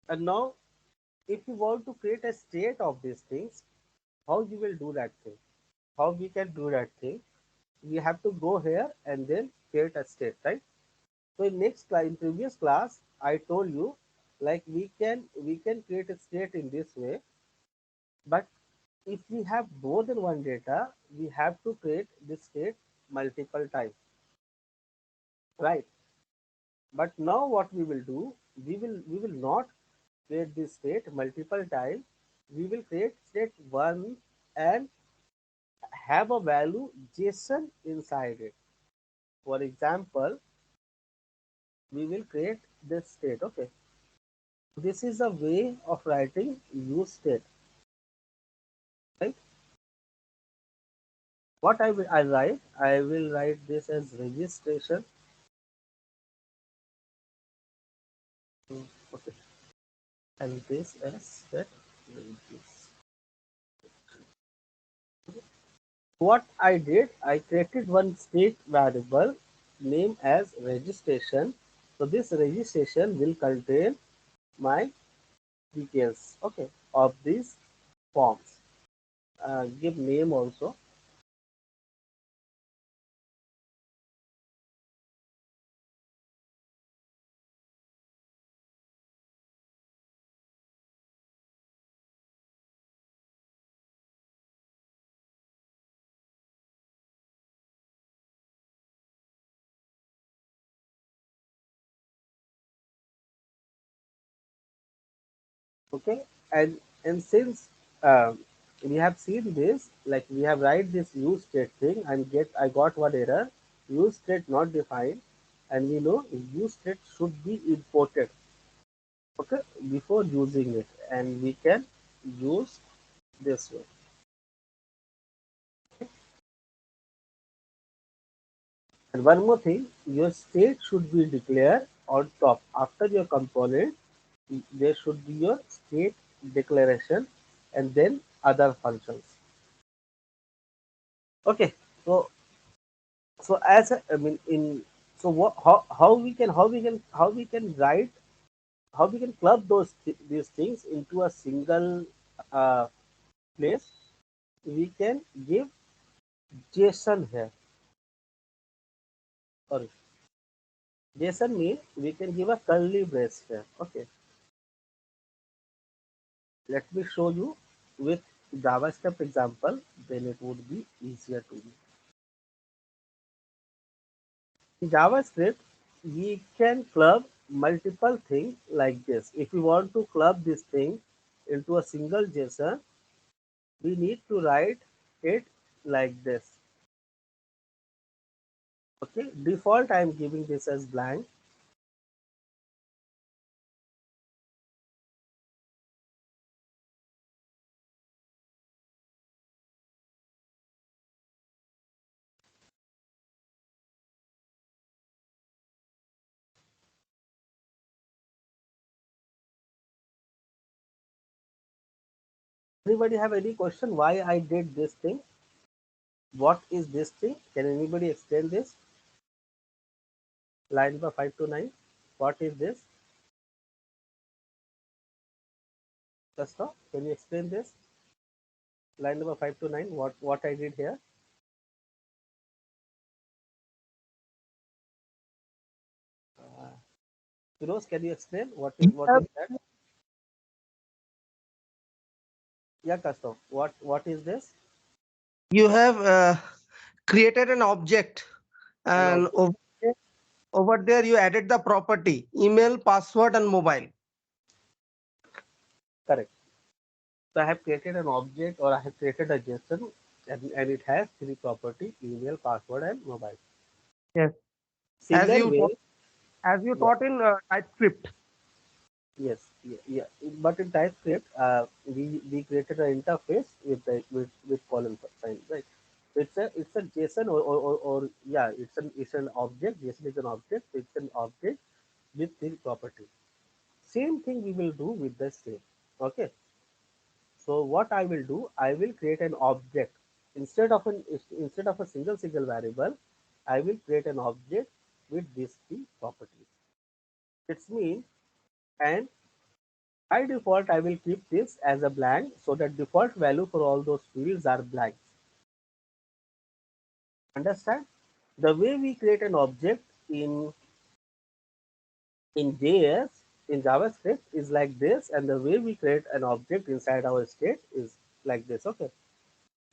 and now if you want to create a state of these things, how you will do that thing? How we can do that thing? We have to go here and then create a state, right? So in previous class, I told you like we can create a state in this way, but if we have more than one data, we have to create this state multiple times, right? But now what we will do, we will not create this state multiple times. We will create state one and have a value JSON inside it. For example, we will create this state. Okay, this is a way of writing use state, right? What I will write this as registration. Okay, and this as set regis. What I did, I created one state variable name as registration. So this registration will contain my details, okay, of these forms. Give name also. Okay, and since we have seen this, like we have write this use state thing and I got one error, use state not defined, and we know use state should be imported, okay, before using it, and we can use this way. And one more thing, your state should be declared on top. After your component, there should be your state declaration and then other functions. Okay, so as I mean in so what how we can write, how we can club these things into a single uh, place. We can give JSON here. Sorry, JSON means we can give a curly brace here. Okay, let me show you with JavaScript example, then it would be easier to you. In JavaScript, we can club multiple things like this. If we want to club this thing into a single JSON, we need to write it like this. Okay, default I am giving this as blank. Anybody have any question why I did this thing? What is this thing? Can anybody explain this? Line number 5 to 9. What is this? Just now, can you explain this? Line number 5 to 9. What I did here? Firoz, can you explain what is that? Yeah, Kaustov. What is this? You have created an object, An and object. over there you added the property email, password, and mobile. Correct. So I have created an object or I have created a JSON, and it has three property: email, password, and mobile. Yes. As Similar you taught, way, yeah, in TypeScript. yes, yeah, yeah. But in TypeScript, we created an interface with colon sign, right? It's a JSON or yeah, it's an object. JSON is an object. It's an object with three property. Same thing we will do with the same. Okay. So what I will do, I will create an object instead of a single variable. I will create an object with these three properties. It's mean, and by default I will keep this as a blank so that default value for all those fields are blanks. Understand? The way we create an object in JS in JavaScript is like this, and the way we create an object inside our state is like this. Okay.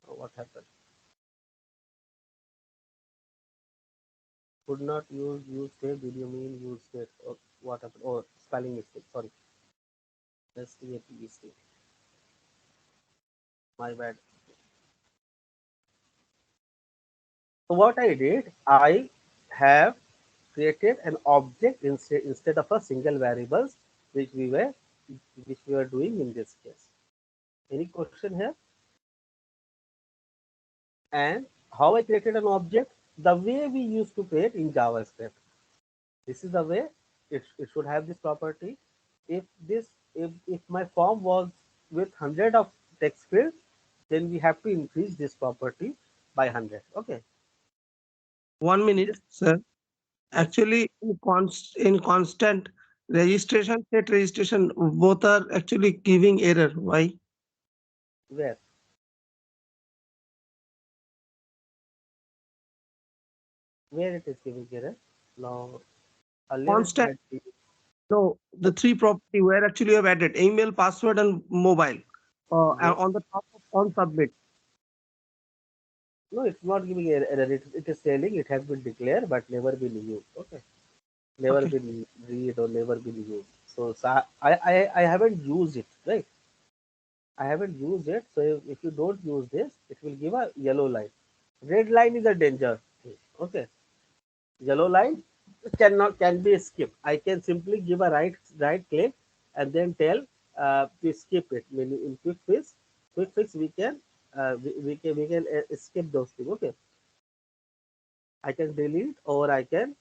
So what happened? Could not use state. Did you mean use state? Or what happened? Oh, spelling mistake. Sorry. STATE. My bad. So what I did, I have created an object instead of a single variables, which we were which we were doing in this case. Any question here? And how I created an object? The way we used to create in JavaScript. This is the way it should have this property. If this if my form was with 100 of text fields, then we have to increase this property by 100. Okay. 1 minute, This sir. yes. Actually, in constant registration, state registration, both are actually giving error. Why? Where where it is giving error? Now earlier it Constant. might be No, the three property where actually you have added email, password, and mobile. And yes. on the top of on submit. No, it's not giving error. It is telling it has been declared but never been used. Okay. Never Okay. been read or never been used. So I haven't used it, right? I haven't used it. So if you don't use this, it will give a yellow line. Red line is a danger thing. Okay. Yellow line can be skipped. I can simply give a right click and then tell to skip it. When in quick fix we can skip those things. Okay. I can delete or I can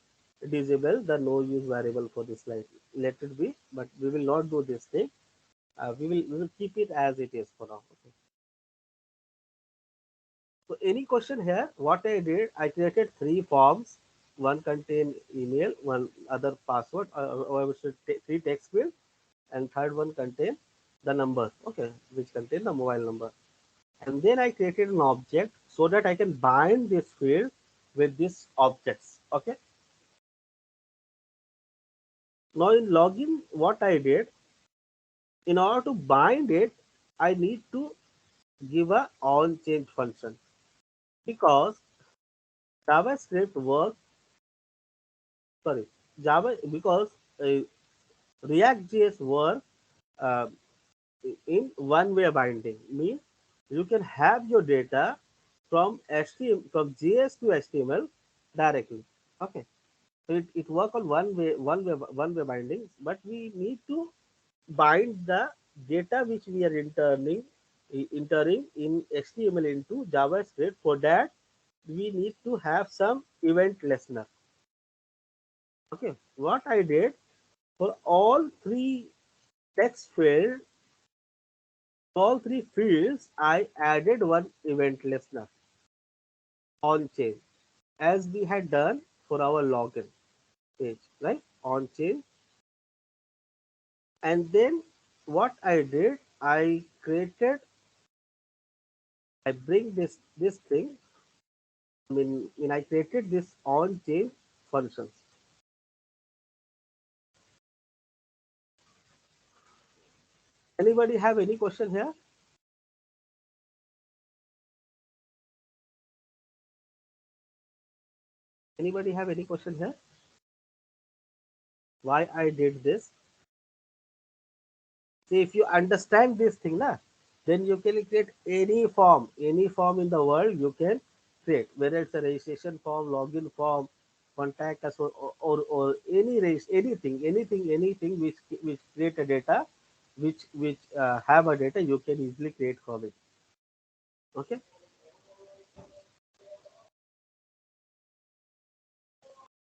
disable the no use variable for this line. Let it be, but we will not do this thing. We will keep it as it is for now. Okay. So any question here? What I did, I created three forms. One contain email, one other password, or I would say three text field, and third one contain the number. Okay, which contain the mobile number. And then I created an object so that I can bind this field with these objects. Okay. Now in login, what I did, in order to bind it, I need to give a on change function because JavaScript works. Sorry, Java because uh, ReactJs work uh, in one-way binding. Means you can have your data from HTML from JS to HTML directly. Okay, so it work on one way bindings, but we need to bind the data which we are entering in HTML into JavaScript. For that, we need to have some event listener. Okay, what I did for all three fields, I added one event listener on chain as we had done for our login page, right? On chain, and then what I did, I bring this thing. When I created this on chain functions. Anybody have any question here? Anybody have any question here? Why I did this? See, if you understand this thing, na, then you can create any form in the world you can create, whether it's a registration form, login form, contact us, or any anything which create a data, which have a data you can easily create from it. Okay.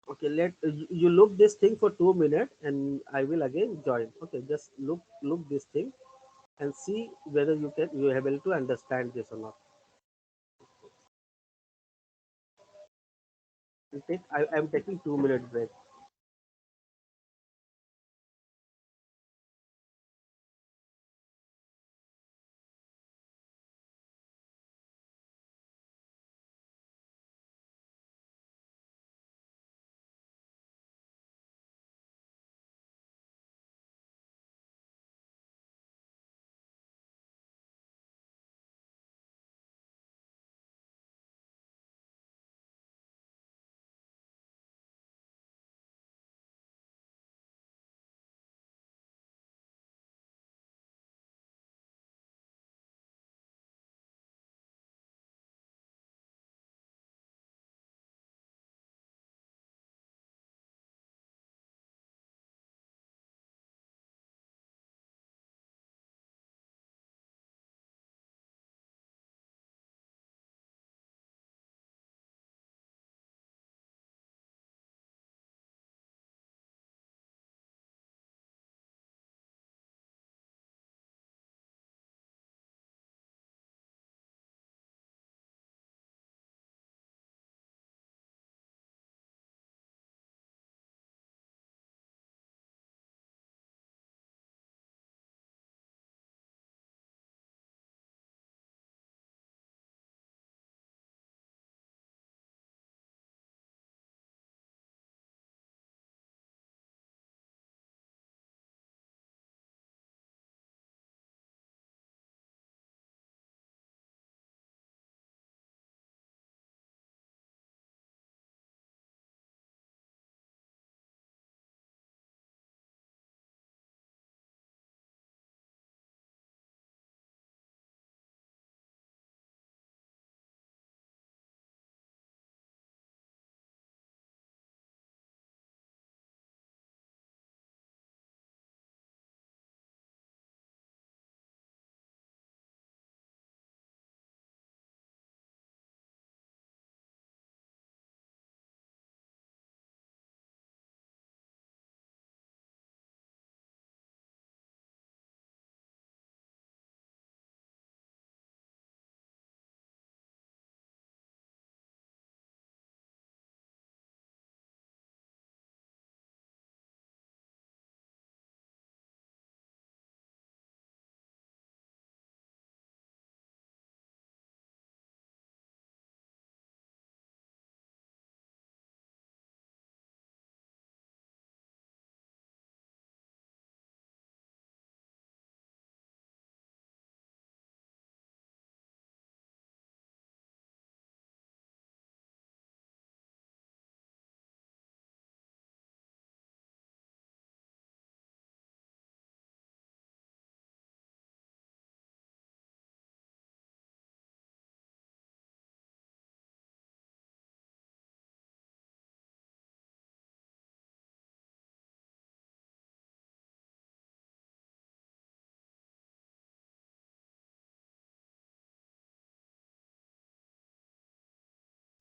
Okay, you look this thing for 2 minutes and I will again join. Okay, just look this thing and see whether you are able to understand this or not. I'm taking 2 minute break.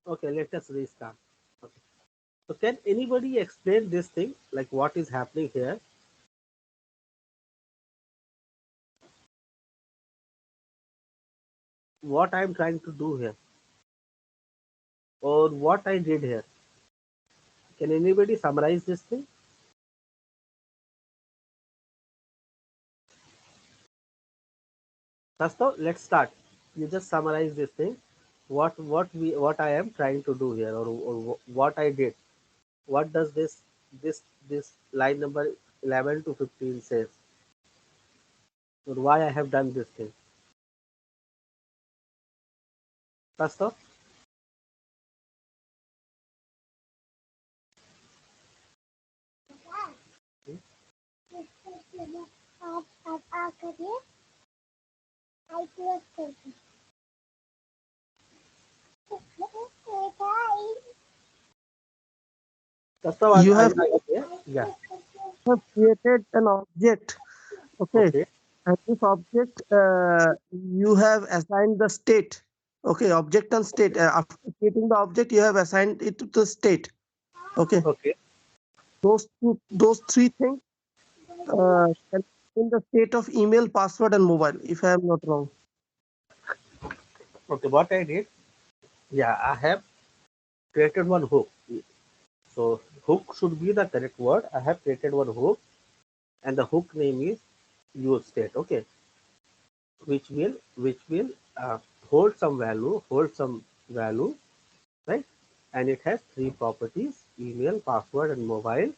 Okay, let us restart. Okay. So can anybody explain this thing, like what is happening here? What I am trying to do here, or what I did here? Can anybody summarize this thing? First of all, let's start. You just summarize this thing. What I am trying to do here, or what I did. What does this line number 11 to 15 says? Or why I have done this thing? First off, first of all, You have yeah. created an object. Okay. Okay, And this object, you have assigned the state. Okay, object and state. After creating the object, you have assigned it to the state. Okay, okay, those three things can be in the state of email, password, and mobile. If I am not wrong. okay. What I did, yeah, I have created one hook. So hook should be the correct word. I have created one hook, and the hook name is useState. Okay, which will uh, hold some value, right? And it has three properties: email, password, and mobile.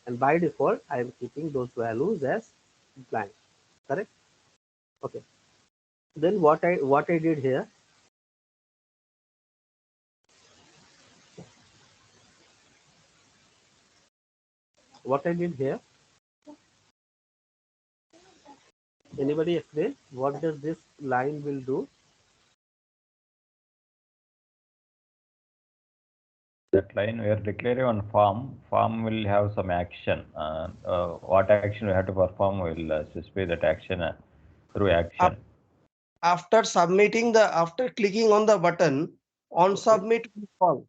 And by default, I am keeping those values as blank. Correct? Okay. Then what I did here, what I did here. Anybody explain what does this line will do? That line we are declaring on form will have some action. What action we have to perform will specify that action through action. After clicking on the button, on Okay. submit will call.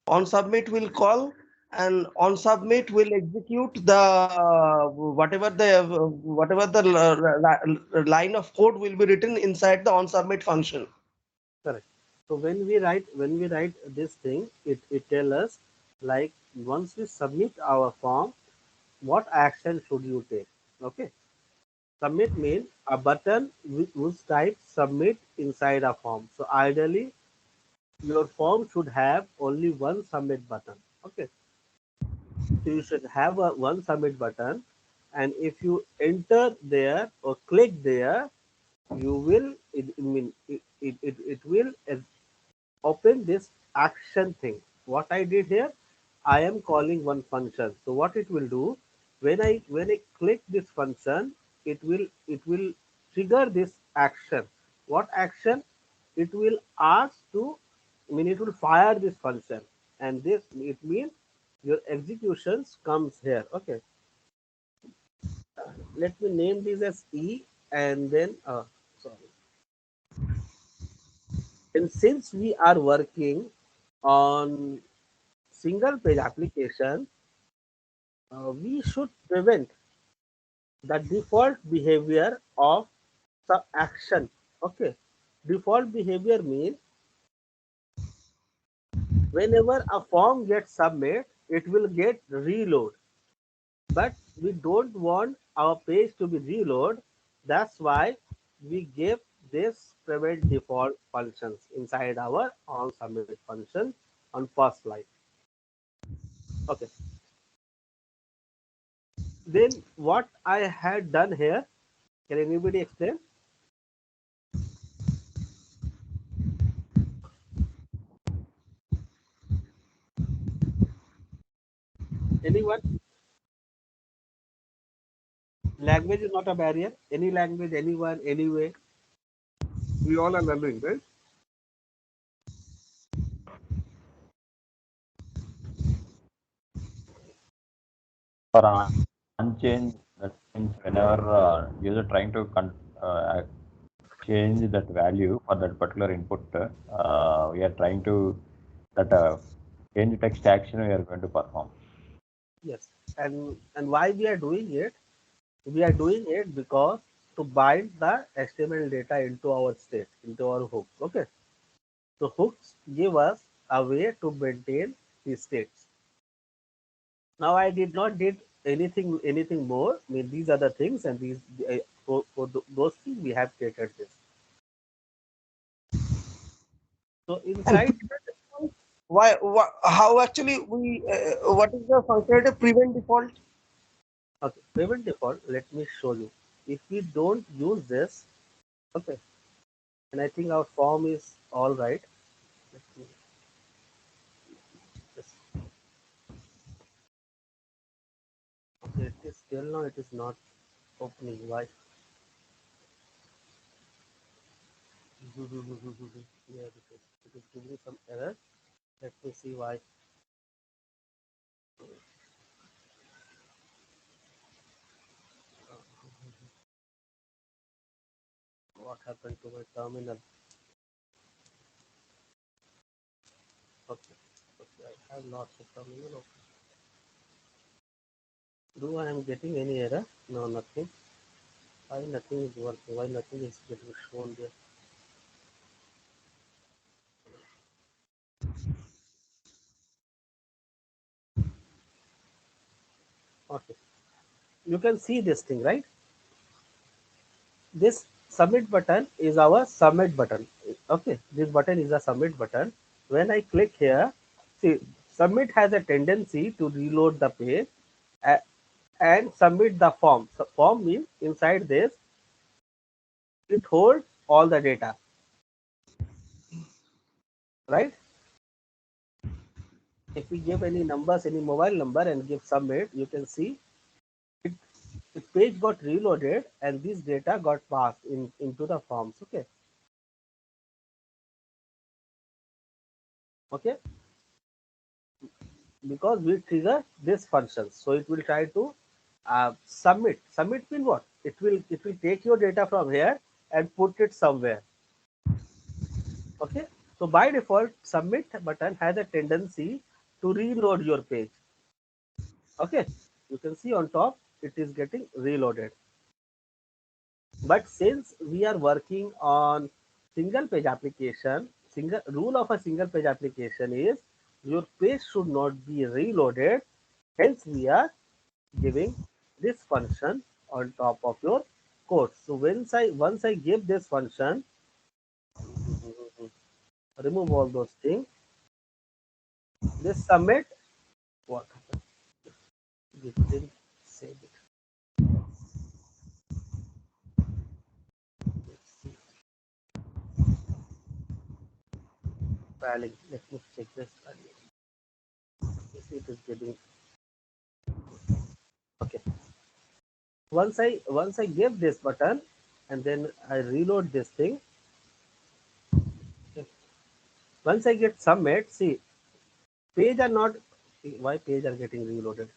On submit will call, and on submit will execute the whatever the line of code will be written inside the on submit function. Correct. So when we write this thing, it tells us, like, once we submit our form, what action should you take? Okay. Submit means a button whose type submit inside a form. So ideally, your form should have only one submit button. Okay. So you should have a one submit button, and if you enter there or click there, you will it will open this action thing. What I did here, I am calling one function. So what it will do, when I click this function, it will trigger this action. What action? It will ask to, it will fire this function, and this it means your executions comes here. Okay, let me name this as E, and then sorry. And since we are working on single page application, we should prevent the default behavior of some action. Okay, default behavior means whenever a form gets submit, it will get reload. But we don't want our page to be reload. That's why we give this prevent default functions inside our on submit function on first line. Okay. Then what I had done here, can anybody explain? Anyone? Language is not a barrier. Any language, anyone, anyway. We all are learning, right? For unchanged, that means whenever user trying to change that value for that particular input, we are trying to that change text action we are going to perform. Yes. And why we are doing it? We are doing it because to bind the HTML data into our state, into our hooks. Okay. So hooks give us a way to maintain the states. Now I did not did anything more. I mean, these are the things, and these those things we have created this. So And inside, why how actually we what is the functionality prevent default? okay, prevent default. Let me show you. If we don't use this, okay, and I think our form is all right. Let me just, okay, it is still now. It is not opening. Why? Yeah, it is giving some error. Let me see why. What happened to my terminal? Okay, okay, I have lost the terminal. Okay. Do I am getting any error? No, nothing. Why nothing is working? Why nothing is getting shown there? Okay, you can see this thing, right? This submit button is our submit button. Okay, this button is a submit button. When I click here, see, submit has a tendency to reload the page and submit the form. So form means inside this, it holds all the data, right? If we give any numbers, any mobile number and give submit, you can see it, the page got reloaded and this data got passed into the forms. Okay. Okay. Because we trigger this function. So it will try to submit. Submit means what? It will take your data from here and put it somewhere. Okay. So by default, submit button has a tendency to reload your page. Okay. You can see on top it is getting reloaded. But since we are working on single page application, single rule of a single page application is your page should not be reloaded. Hence, we are giving this function on top of your code. So once I give this function, remove all those things. This submit, what happened? We didn't save it. Let's see. Valid. Let me check this value. Yes, it is getting okay. Once I give this button and then I reload this thing. Okay. Once I get submit, see page are not why page are getting reloaded.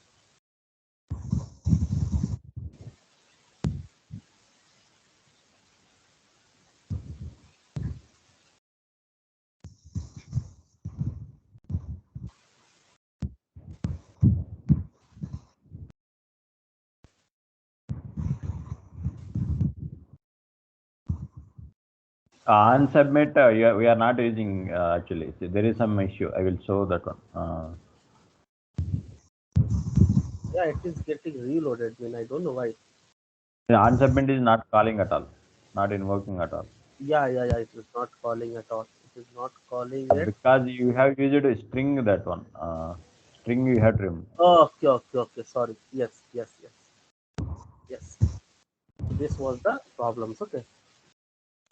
On submit, we are not using actually. See, there is some issue. I will show that one. Yeah, it is getting reloaded. When I don't know why. On submit is not calling at all, not invoking at all. Yeah. It is not calling at all. It is not calling it. Because you have used a string that one. String you have to remove. Oh, okay. Sorry. Yes. This was the problems. Okay.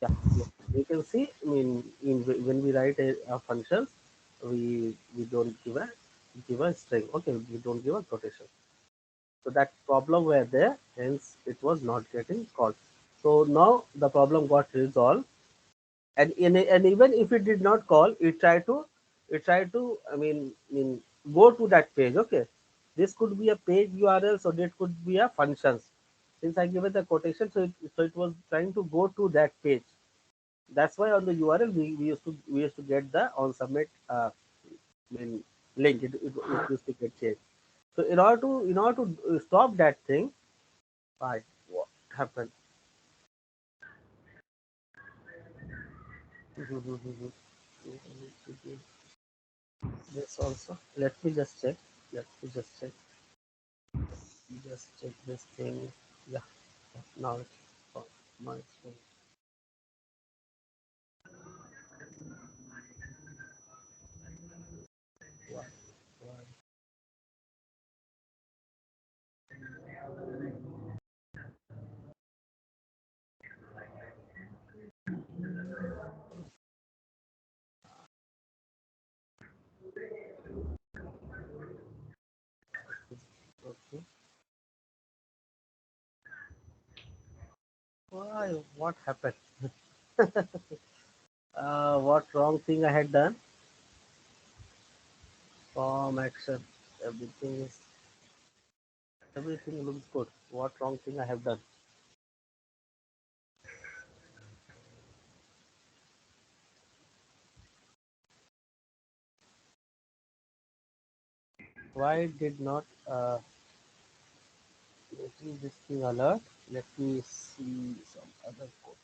Yeah. You can see. I mean, when we write a function, we don't give a string. Okay, we don't give a quotation. So that problem were there. Hence, it was not getting called. So now the problem got resolved. And even if it did not call, it tried to I mean go to that page. Okay, this could be a page URL, so that could be a functions. Since I given the quotation, so it was trying to go to that page. That's why on the URL we used to get the on submit mean link. It used to get changed. So in order to stop that thing, why what happened? This also. Let me just check. Let me just check. Just check this thing. Yeah. Now it's fine. Now it's fine. Why? Why? Okay. Why? What happened? What wrong thing I had done? Form action. Everything is everything looks good. What wrong thing I have done? Why did not letting this thing alert? Let me see some other code.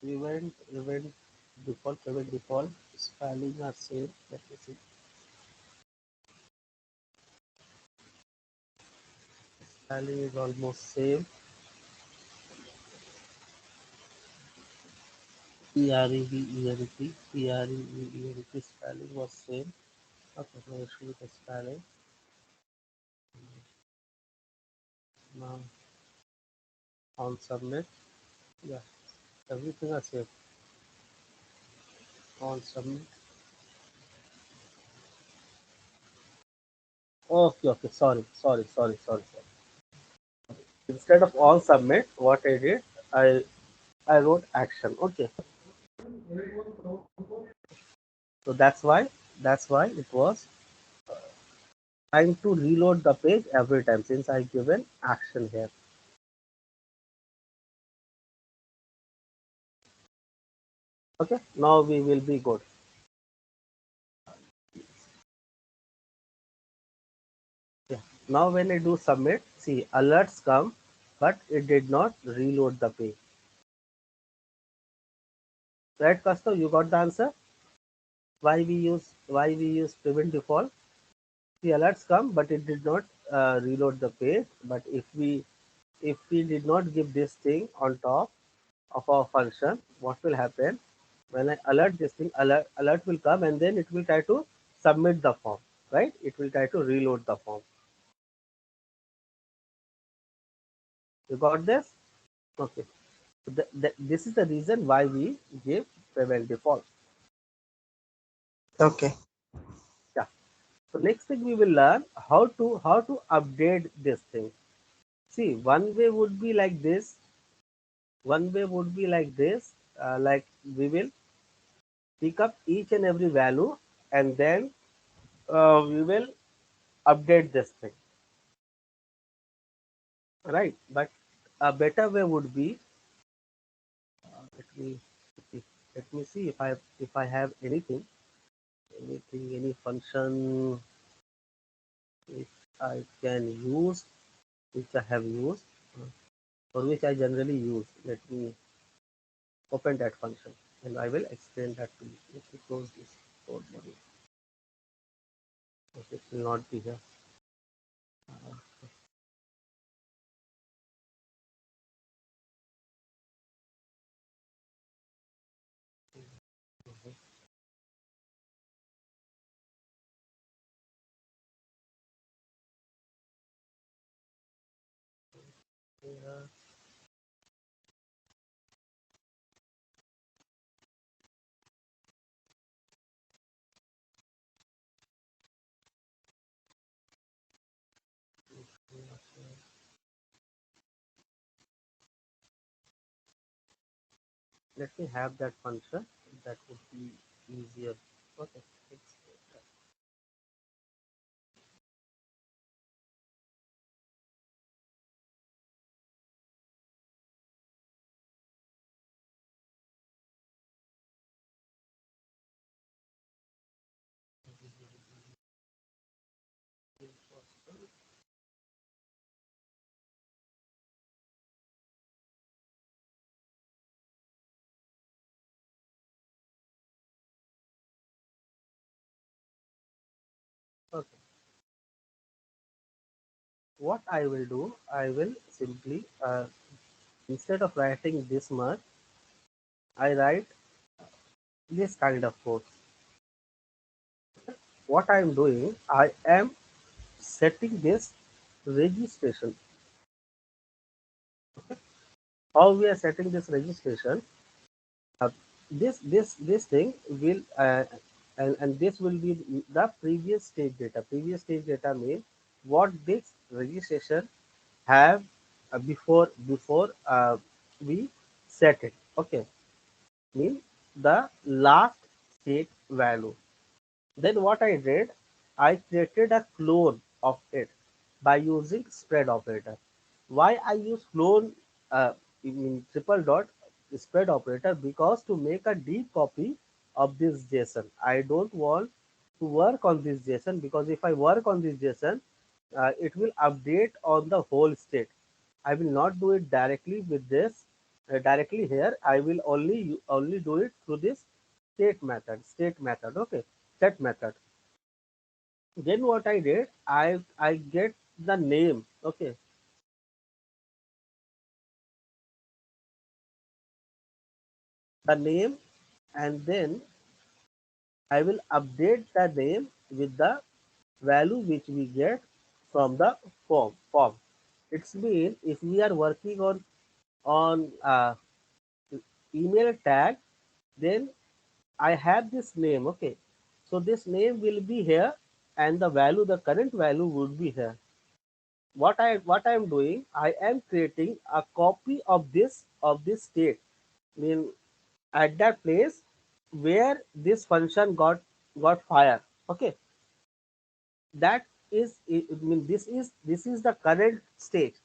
Event default, event default, spelling are same. Let me see. Spelling is almost same. Prev spelling was same. Okay, no issue with the spelling. Now on submit. Yeah, everything are same. On submit. Okay, okay. Sorry. Instead of on submit, what I did, I wrote action. Okay, so that's why it was trying to reload the page every time since I given action here. Okay, now we will be good. Yeah. Now when I do submit, see alerts come, but it did not reload the page. Right, Kasto, you got the answer? Why we use prevent default? The alerts come, but it did not reload the page. But if we did not give this thing on top of our function, what will happen? When I alert this thing, alert will come and then it will try to submit the form, right? It will try to reload the form. You got this? Okay. So this is the reason why we give prevent default. Okay. Yeah. So next thing we will learn how to update this thing. See, one way would be like this. One way would be like this. Like we will pick up each and every value and then we will update this thing, right? But a better way would be let me see, let me see if I have any function which I can use, which I have used, or which I generally use. Let me open that function and I will explain that to you. Let me close this code module. It will not be here. Here. Let me have that function. That would be easier. Okay. It's, okay. What I will do, I will simply, instead of writing this much, I write this kind of code. What I am doing, I am setting this registration. How we are setting this registration? Uh, this thing will and this will be the previous stage data. Previous stage data means what this registration have before we set it. Okay, mean the last state value. Then what I did, I created a clone of it by using spread operator. Why I use clone in triple dot spread operator? Because to make a deep copy of this JSON, I don't want to work on this JSON, because if I work on this JSON, it will update on the whole state. I will not do it directly with this directly here. I will only do it through this state method. Okay, set method. Then what I did, I get the name. Okay, the name, and then I will update the name with the value which we get from the form. It's mean if we are working on email tag, then I have this name. Okay, so this name will be here, and the value, the current value would be here. What I am doing, I am creating a copy of this state. Mean at that place where this function got fired. Okay, that is I mean this is the current state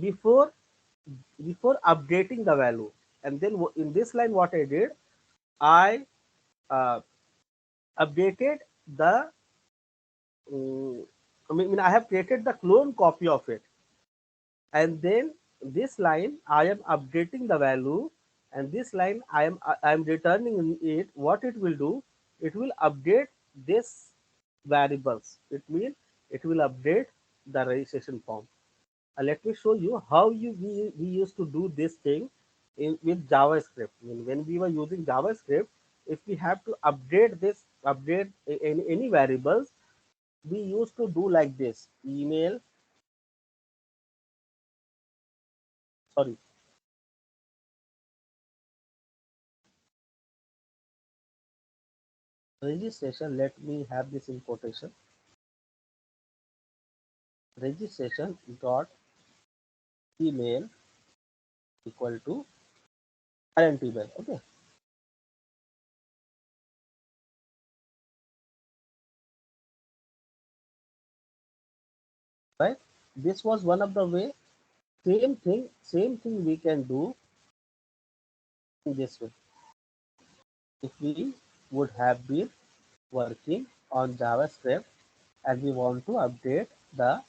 before updating the value. And then in this line, what I did, I uh, updated the I have created the clone copy of it. And then this line I am updating the value, and this line I am returning in it. What it will do, it will update this variables. It means it will update the registration form. Let me show you how we used to do this thing with JavaScript. When we were using JavaScript, if we have to update any variables, we used to do like this: email, sorry, registration. Let me have this in quotation. Registration dot email equal to current email. Okay, right? This was one of the way. Same thing we can do in this way. If we would have been working on JavaScript and we want to update the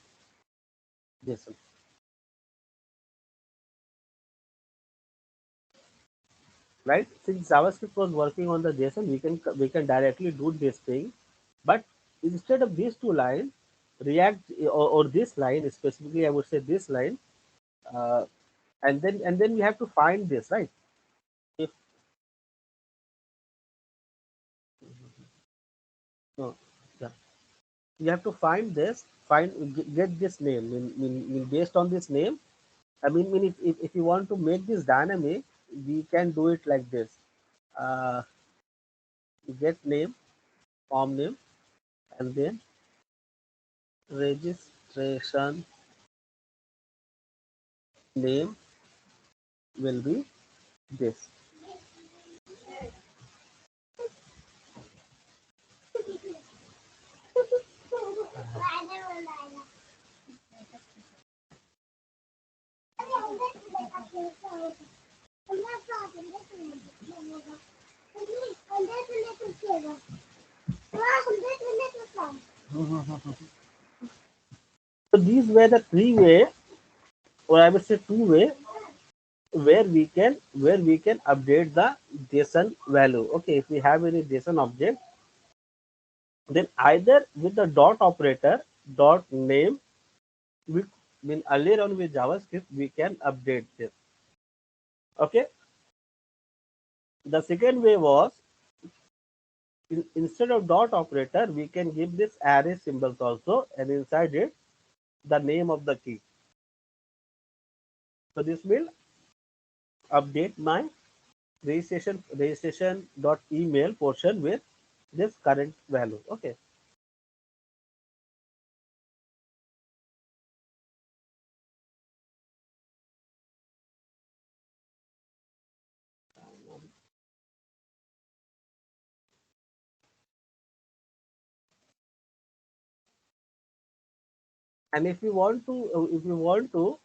JSON, right? Since JavaScript was working on the JSON, we can directly do this thing. But instead of these two lines, React or this line specifically, I would say this line, uh, and then we have to find this, right? If no, yeah, you have to find this, get this name. Based on this name, if you want to make this dynamic, we can do it like this. Uh, get name, form name, and then registration name will be this. So these were the three-way, or I would say two-way, where we can update the JSON value. Okay, if we have any JSON object, then either with the dot operator, dot name, we mean earlier on with JavaScript we can update this. Okay, the second way was instead of dot operator we can give this array symbols also, and inside it the name of the key. So this will update my registration dot email portion with this current value. Okay, and if you want to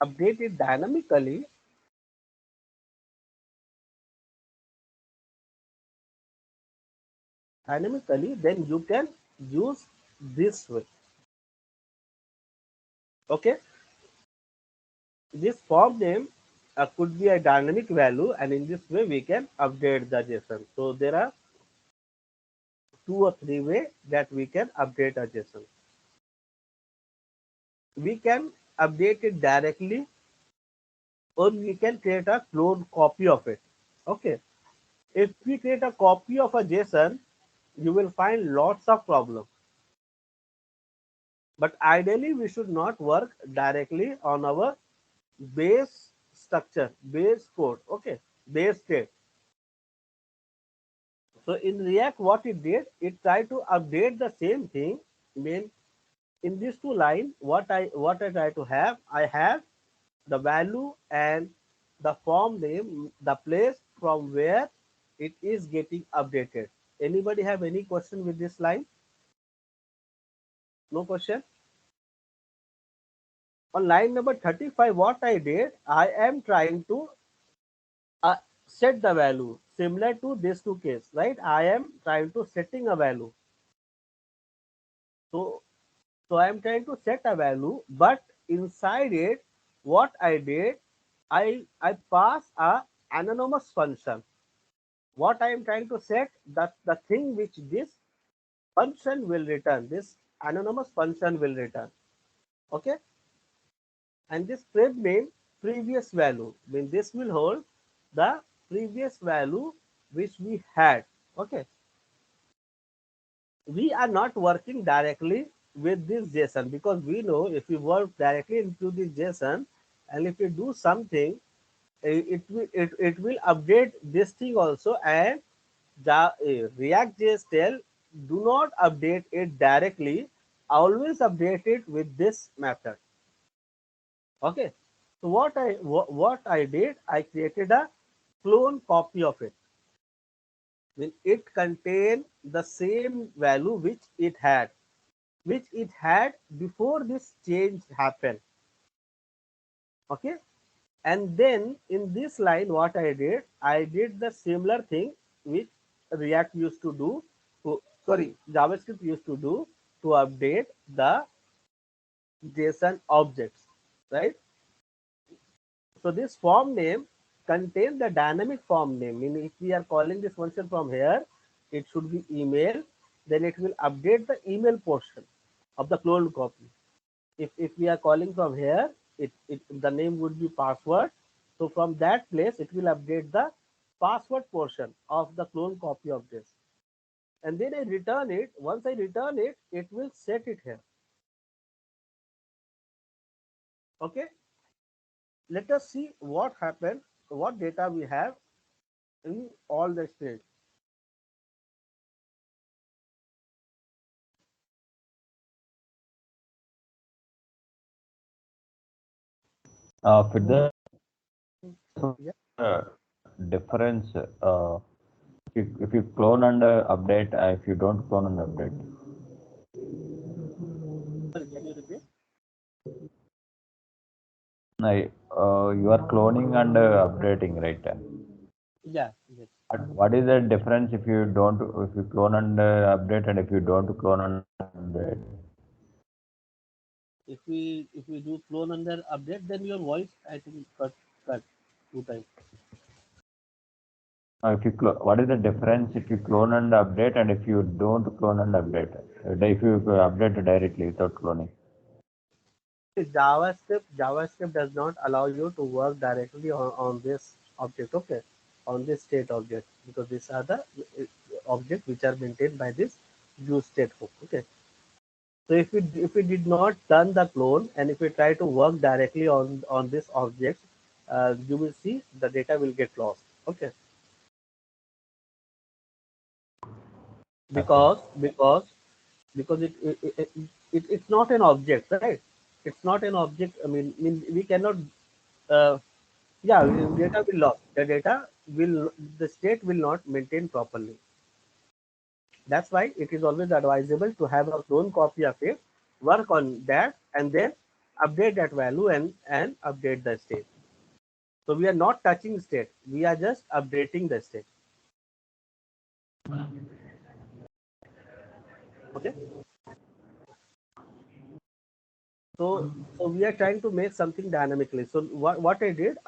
update it dynamically, then you can use this way. Okay, this form name could be a dynamic value, and in this way we can update the JSON. So there are two or three ways that we can update a JSON. We can update it directly, or we can create a clone copy of it. Okay, if we create a copy of a JSON, you will find lots of problems. But ideally, we should not work directly on our base structure, base code, okay, base state. So in React, what it did, it tried to update the same thing. I mean, in these two lines, what I try to have, I have the value and the form name, the place from where it is getting updated. Anybody have any question with this line? No question? On line number 35, what I did, I am trying to set the value similar to this two case, right? I am trying to setting a value. So I am trying to set a value, but inside it, what I did, I pass a anonymous function. What I am trying to set, that the thing which this function will return, this anonymous function will return. Okay, and this prep name previous value, mean this will hold the previous value which we had. Okay, we are not working directly with this JSON, because we know if we work directly into this JSON and if we do something, it will update this thing also, and the ReactJs tell do not update it directly, always update it with this method. Okay, so what I did, I created a clone copy of it. When it contain the same value which it had before this change happened. Okay, and then in this line what I did the similar thing which React used to do sorry, JavaScript used to do to update the JSON objects, right? So this form name contains the dynamic form name. Meaning if we are calling this function from here, it should be email, then it will update the email portion of the cloned copy. If we are calling from here, the name would be password. So from that place, it will update the password portion of the clone copy of this. And then I return it. Once I return it, it will set it here. Okay. Let us see what happened, what data we have in all the states. Firdous, Yeah. difference if you clone and update, if you don't clone and update. Sorry, can you repeat? You are cloning and updating, right? Yeah. Yes. What is the difference if you don't, if you clone and update, and if you don't clone and update? If we do clone and then update, then your voice I think cut 2 times. If you what is the difference if you clone and update, and if you don't clone and update? If you update directly without cloning. JavaScript does not allow you to work directly on this object, okay, on this state object, because these are the objects which are maintained by this useState hook, okay. So if we did not done the clone, and if we try to work directly on this object, you will see the data will get lost, okay, Okay. because it's not an object, right? It's not an object. I mean we cannot. Uh, yeah, data will lost. The state will not maintain properly. That's why it is always advisable to have a clone copy of it, work on that, and then update that value and update the state. So we are not touching state. We are just updating the state. Okay. So we are trying to make something dynamically. So what I did,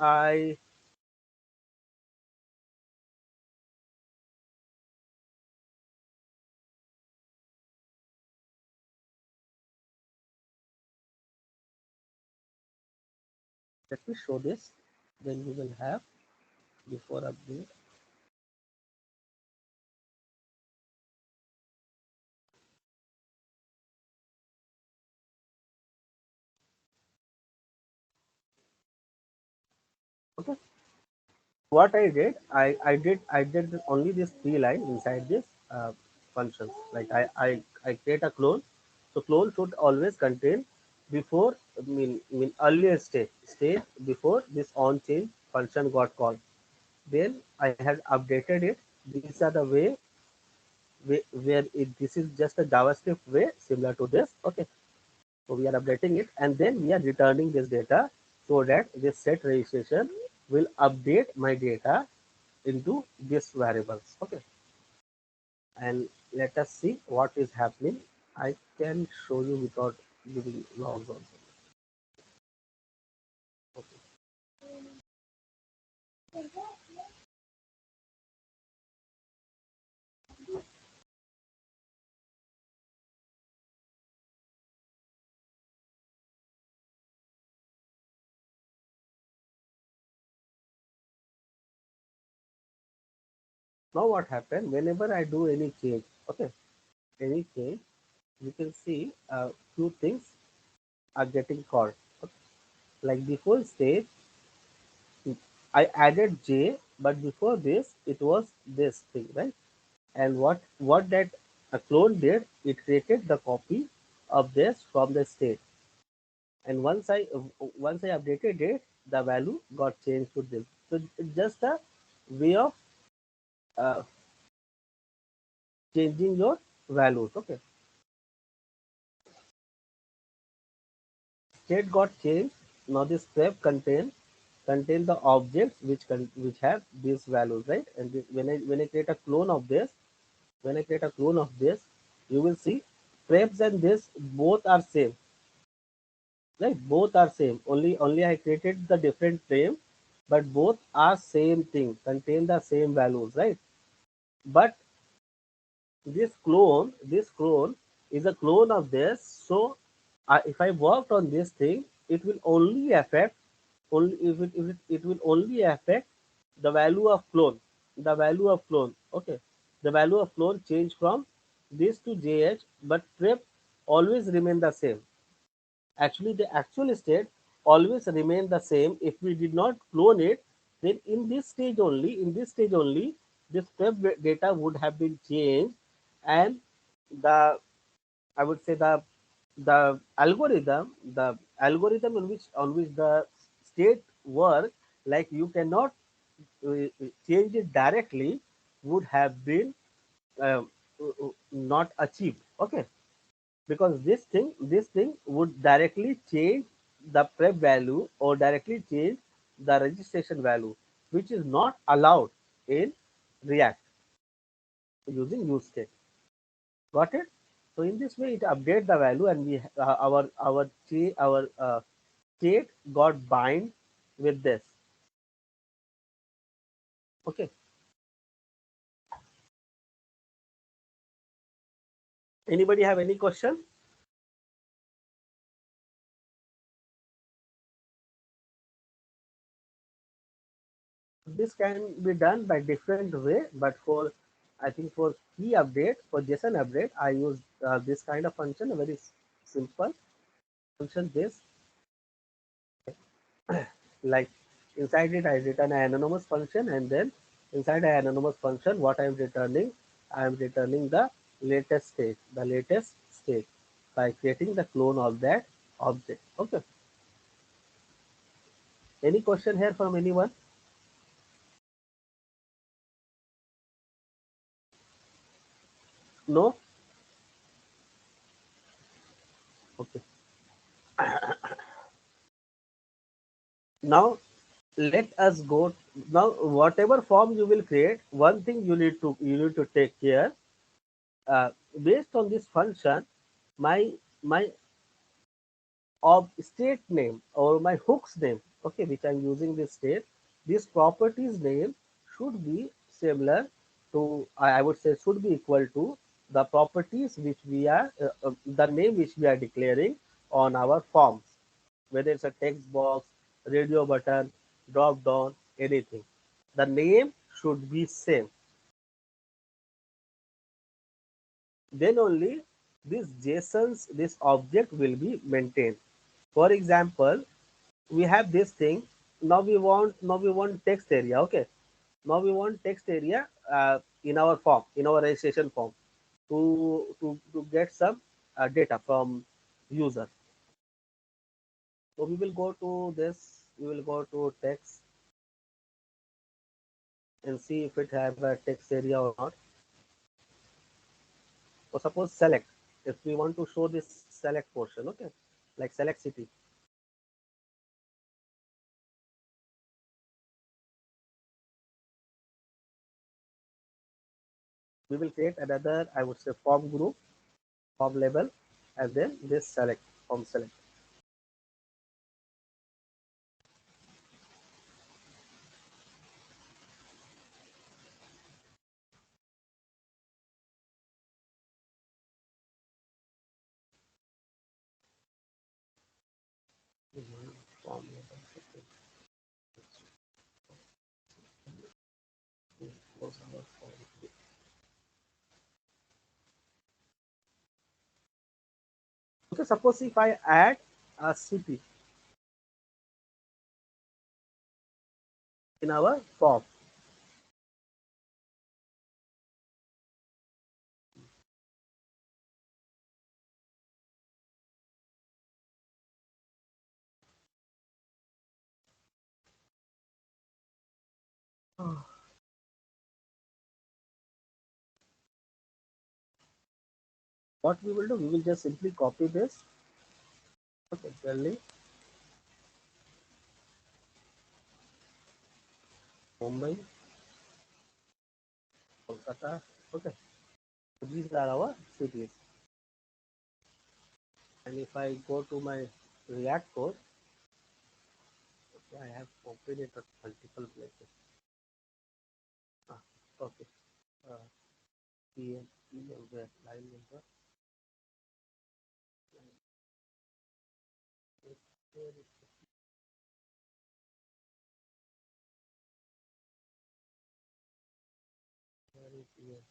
let me show this. Then we will have before update. Okay. What I did, I did only this 3 line inside this function. Like I create a clone. So clone should always contain before, I mean earlier state before this on change function got called. Then I had updated it. These are the where this is just a JavaScript way similar to this. Okay. So we are updating it, and then we are returning this data so that this set registration will update my data into this variables. Okay. And let us see what is happening. I can show you without giving logs also. Okay. Now what happened whenever I do any change, okay, any change, you can see few things are getting called. Okay. Like before stage, I added J, but before this, it was this thing, right? And what that a clone did, it created the copy of this from the state. And once I updated it, the value got changed to this. So it's just a way of uh, changing your values. Okay, state got changed. Now this prep contain the objects which have these values, right? And when I create a clone of this, when I create a clone of this, you will see preps and this both are same, right? Both are same. Only I created the different frame, but both are same thing, contain the same values, right? But this clone is a clone of this. So if I worked on this thing, it will only affect only if it will only affect the value of clone, the value of clone. Okay, the value of clone change from this to JH, but prep always remain the same. Actually, the actual state always remain the same. If we did not clone it, then in this stage only, this prep data would have been changed, and the I would say the algorithm on which the state work, like you cannot change it directly, would have been uh, not achieved. Okay, because this thing would directly change the prep value or directly change the registration value, which is not allowed in React using useState. Got it? So in this way, it update the value, and we our state got bind with this. Okay. Anybody have any question? This can be done by different way, but for I think for key update, for JSON update, I use this kind of function, a very simple function. This, like, inside it I return an anonymous function, and then inside an anonymous function, what I am returning the latest state by creating the clone of that object. Okay. Any question here from anyone? No. Okay. Now let us go. Now whatever form you will create, one thing you need to take care, uh, based on this function, my of state name or my hooks name, okay, which I'm using this state, this properties name should be similar to, I would say, should be equal to the properties which we are the name which we are declaring on our forms, whether it's a text box, radio button, drop down, anything, the name should be same. Then only this object will be maintained. For example, we have this thing. Now we want text area. Okay, now we want text area in our form, in our registration form, to get some data from user. So we will go to this, we will go to text and see if it have a text area or not. So suppose select, if we want to show this select portion, okay, like select city, we will create another, I would say, form group, form label, and then this select, form select. Form label. Okay, suppose if I add a city in our form, what we will do, we will just simply copy this. Okay, Delhi, Mumbai, Kolkata. Okay, so these are our cities. And if I go to my React code, okay, I have opened it at multiple places. Ah, okay. Uh, PM, where line number. Where is where is here?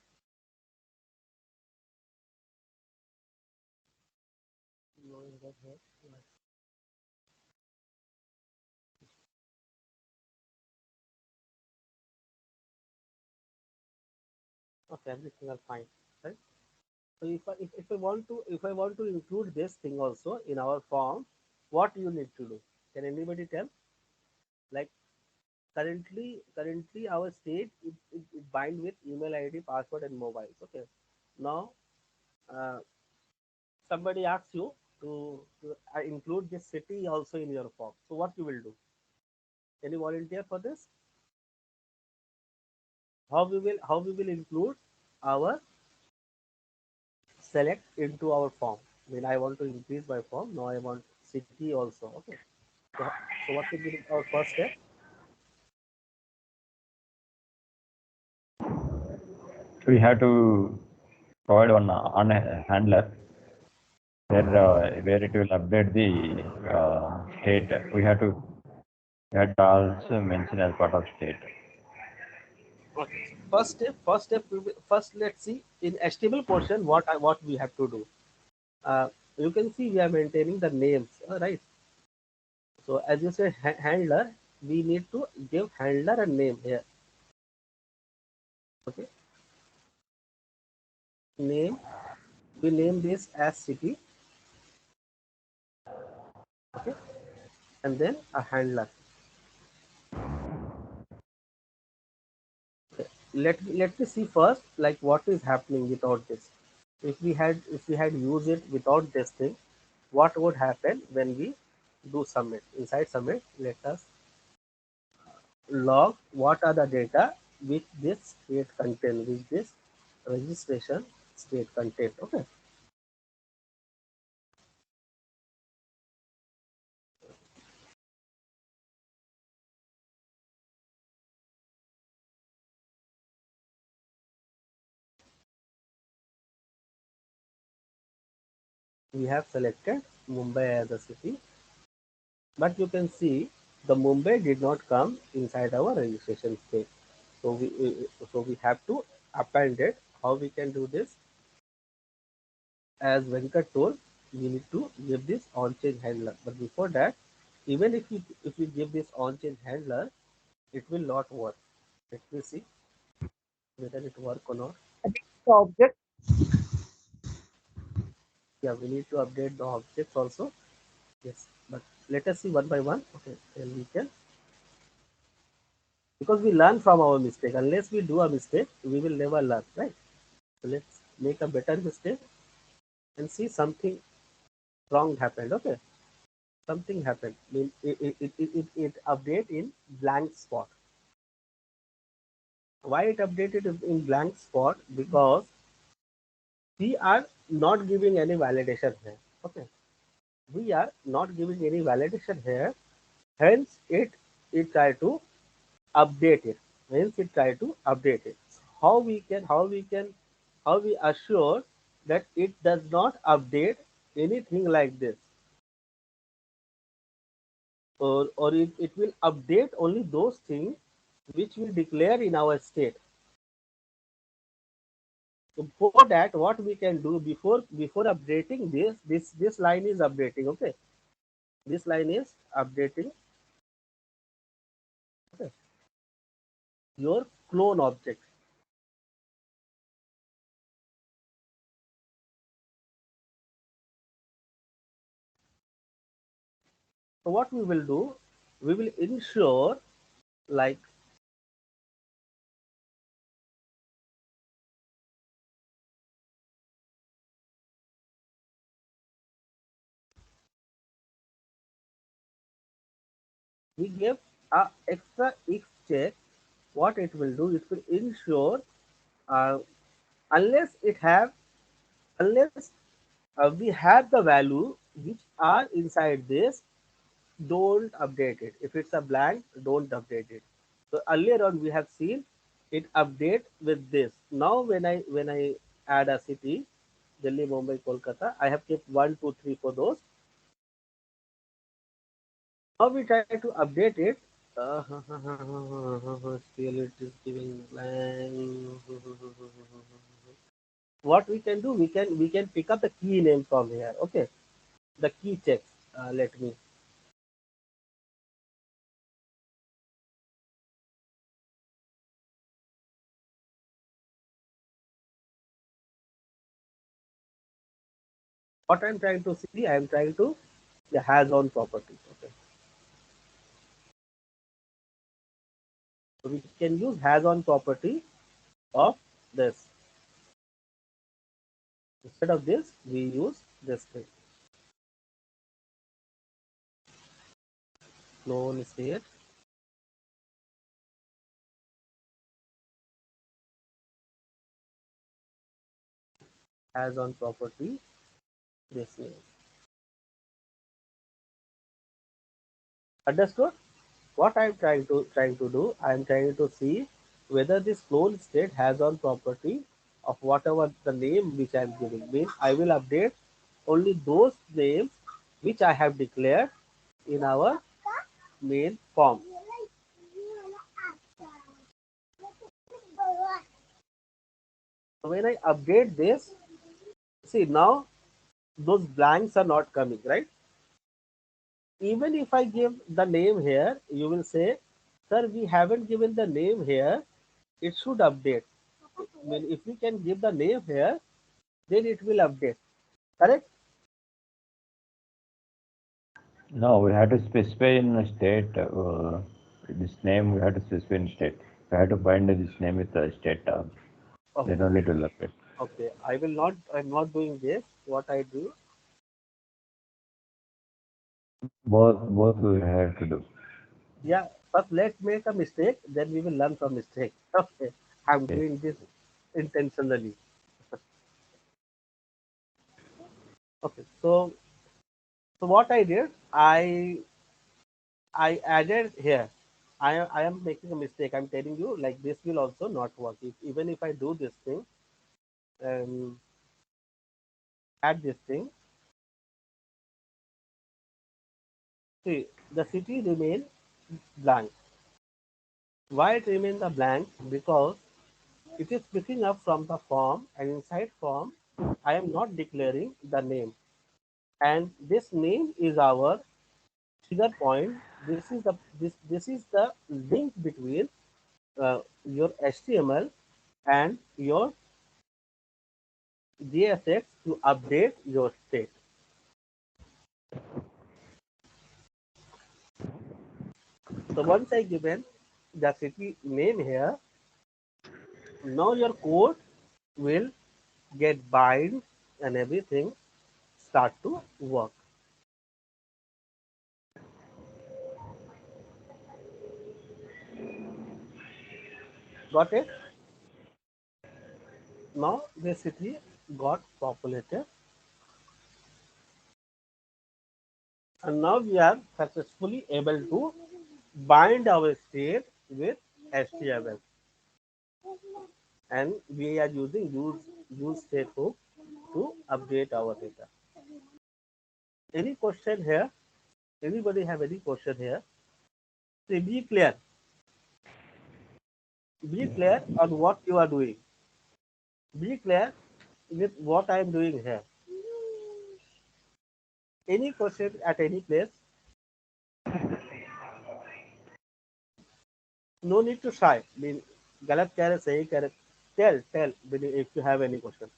No, is that here? Yes. Okay, everything are fine, right? So if I want to include this thing also in our form, what you need to do? Can anybody tell? Like, currently our state, it bind with email ID, password, and mobiles. Okay. Now uh, somebody asks you to include this city also in your form. So what you will do? Any volunteer for this? how we will include our select into our form. When I want to increase my form, now I want city also. Okay. So what will be our first step? We have to provide one on handler where it will update the state. We had to also mention as part of state. Okay. So first step. First, let's see in HTML portion what we have to do. You can see we are maintaining the names, right? So as you said, handler, we need to give handler a name here. Okay, name. We name this as city. Okay, and then a handler. Let me see first like what is happening without this. If we had used it without this thing, what would happen when we do submit? Inside submit, let us log what are the data which this state contain, which this registration state contain. Okay. We have selected Mumbai as a city, but you can see the Mumbai did not come inside our registration state. So we have to append it. How we can do this? As Venkat told, we need to give this on change handler. But before that, even if we give this on change handler, it will not work. Let me see whether it work or not. The object. Yeah, we need to update the objects also. Yes, but let us see one by one. Okay, then we can, because we learn from our mistake. Unless we do a mistake, we will never learn, right? So let's make a better mistake and see something wrong happened. Okay, something happened. It update in blank spot. Why it updated in blank spot? Because we are not giving any validation here. Okay, we are not giving any validation here. Hence, it try to update it. Hence, it try to update it. How we assure that it does not update anything like this, or it will update only those things which we declare in our state. So for that, what we can do before updating this line is updating. Okay, this line is updating. Okay, your clone object. So what we will do, we will ensure like we give a extra if check. What it will do, it will ensure uh, unless it have unless we have the value which are inside this, don't update it. If it's a blank, don't update it. So earlier on we have seen it update with this. Now when I add a city, Delhi, Mumbai, Kolkata, I have kept 1, 2, 3 for those. Now we try to update it. Still it is giving blank. What we can do, we can pick up the key name from here. Okay, the key checks. Let me. What I'm trying to see, I'm trying to the has on property. Okay, so we can use has on property of this. Instead of this, we use this thing. Clone state. has on property this name. Understood? What I'm trying to do, I'm trying to see whether this clone state has on property of whatever the name which I'm giving. Means I will update only those names which I have declared in our main form. So when I update this, see now those blanks are not coming, right? Even if I give the name here, you will say, sir, we haven't given the name here, it should update. I mean, if we can give the name here, then it will update. Correct? No, we have to specify in a state. This name we have to specify in state. We have to bind this name with the state tag. Okay. Then only it will update. Okay. I'm not doing this. What I do, Both we have to do. yeah, first let's make a mistake, then we will learn from mistake. Okay. I'm Okay. doing this intentionally. Okay. So what I did, I added here. I am making a mistake. I'm telling you, like this will also not work. Even if I do this thing, um, add this thing, see the city remain blank. Why it remains a blank? Because it is picking up from the form, and inside form, I am not declaring the name. And this name is our trigger point. This is the link between your HTML and your JSX to update your state. So once I given the city name here, now your code will get bind and everything start to work. Got it? Now the city got populated, and now we are successfully able to bind our state with HTML, and we are using use state hook to update our data. Any question here? Anybody have any question here? See, be clear. Be clear on what you are doing. Be clear with what I am doing here. Any question at any place? No need to shy. I mean, गलत कह रहे सही कह रहे. Tell if you have any question.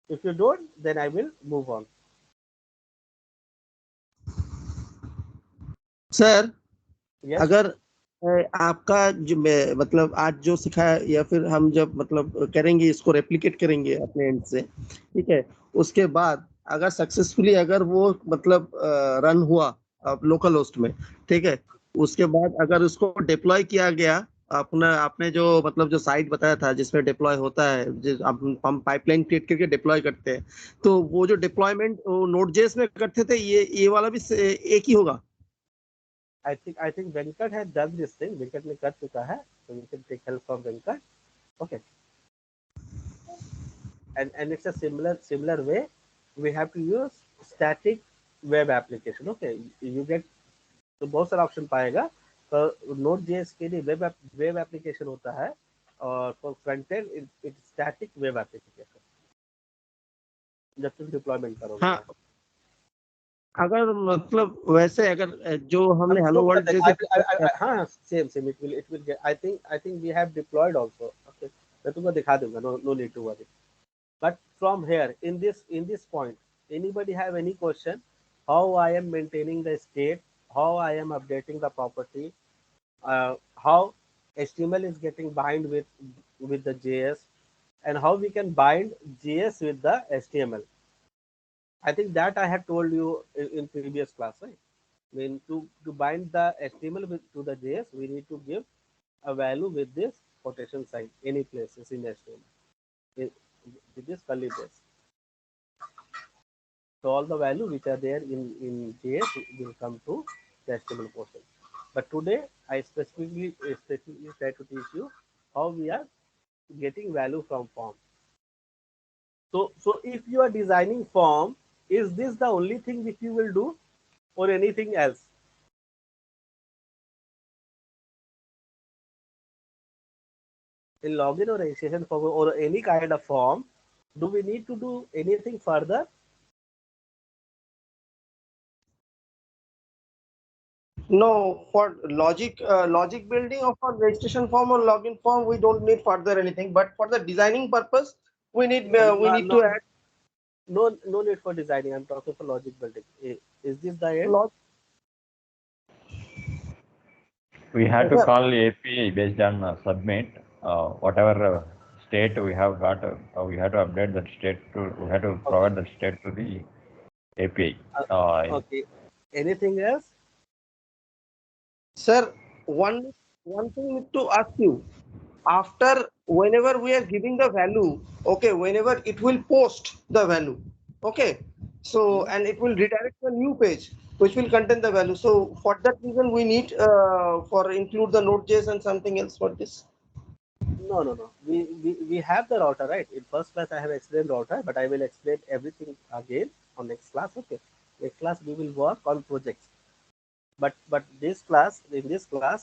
If you don't, then I will move on. Sir Yes. अगर आपका जो मतलब आज जो सिखाया या फिर हम जब मतलब करेंगे इसको रेप्लिकेट करेंगे अपने एंड से, ठीक है, उसके बाद अगर सक्सेसफुली अगर वो मतलब रन हुआ लोकल होस्ट में, ठीक है, उसके बाद अगर उसको डिप्लॉय किया गया अपना आपने जो मतलब जो साइट बताया था जिसमें डिप्लॉय होता है, हम पाइपलाइन क्रिएट करके डिप्लॉय करते हैं, तो वो जो डिप्लॉयमेंट नोड.जेएस में करते थे ये वाला भी एक ही होगा? I think Venkat has done this thing. Venkat ने कर चुका है, so we can take help from Venkat. Okay. And it's a similar way. We have to use static web application. Okay, you get तो बहुत सारा option पाएगा. तो Node.js के लिए वेब एप्लीकेशन होता है, और for front end it static web application जब तुम डिप्लॉयमेंट करोगे. हाँ, अगर मतलब वैसे अगर जो हमने हेलो वर्ल्ड जैसे हाँ same it will get. I think we have deployed also. Okay, मैं तुमको दिखा दूंगा. No need to worry. But from here, in this point, anybody have any question? How I am maintaining the state? How I am updating the property? How HTML is getting bind with the JS, and how we can bind JS with the HTML? I think that I have told you in previous class, right? I mean, to bind the HTML to the JS, we need to give a value with this quotation sign any places in HTML with this curly brace. So all the value which are there in JS will come to the HTML portion. But today I specifically try to teach you how we are getting value from form. So if you are designing form, is this the only thing which you will do or anything else? In login or registration form or any kind of form, do we need to do anything further? No, for logic building of a registration form or login form, we don't need further anything. But for the designing purpose, we need to add No need for designing. I'm talking for logic building. Is this the end? log. We have to Yeah. call API based on submit. Whatever state we have got, we have to update that state to, we have to provide that state to the API. Okay. Anything else? Sir, one thing need to ask you. After whenever we are giving the value, okay, whenever it will post the value, okay, so and it will redirect to a new page which will contain the value. So for that reason, we need for include the Node.js and something else for this. No. We have the router, right? In first class, I have explained router, but I will explain everything again on next class. Okay. Next class, we will work on projects. But in this class,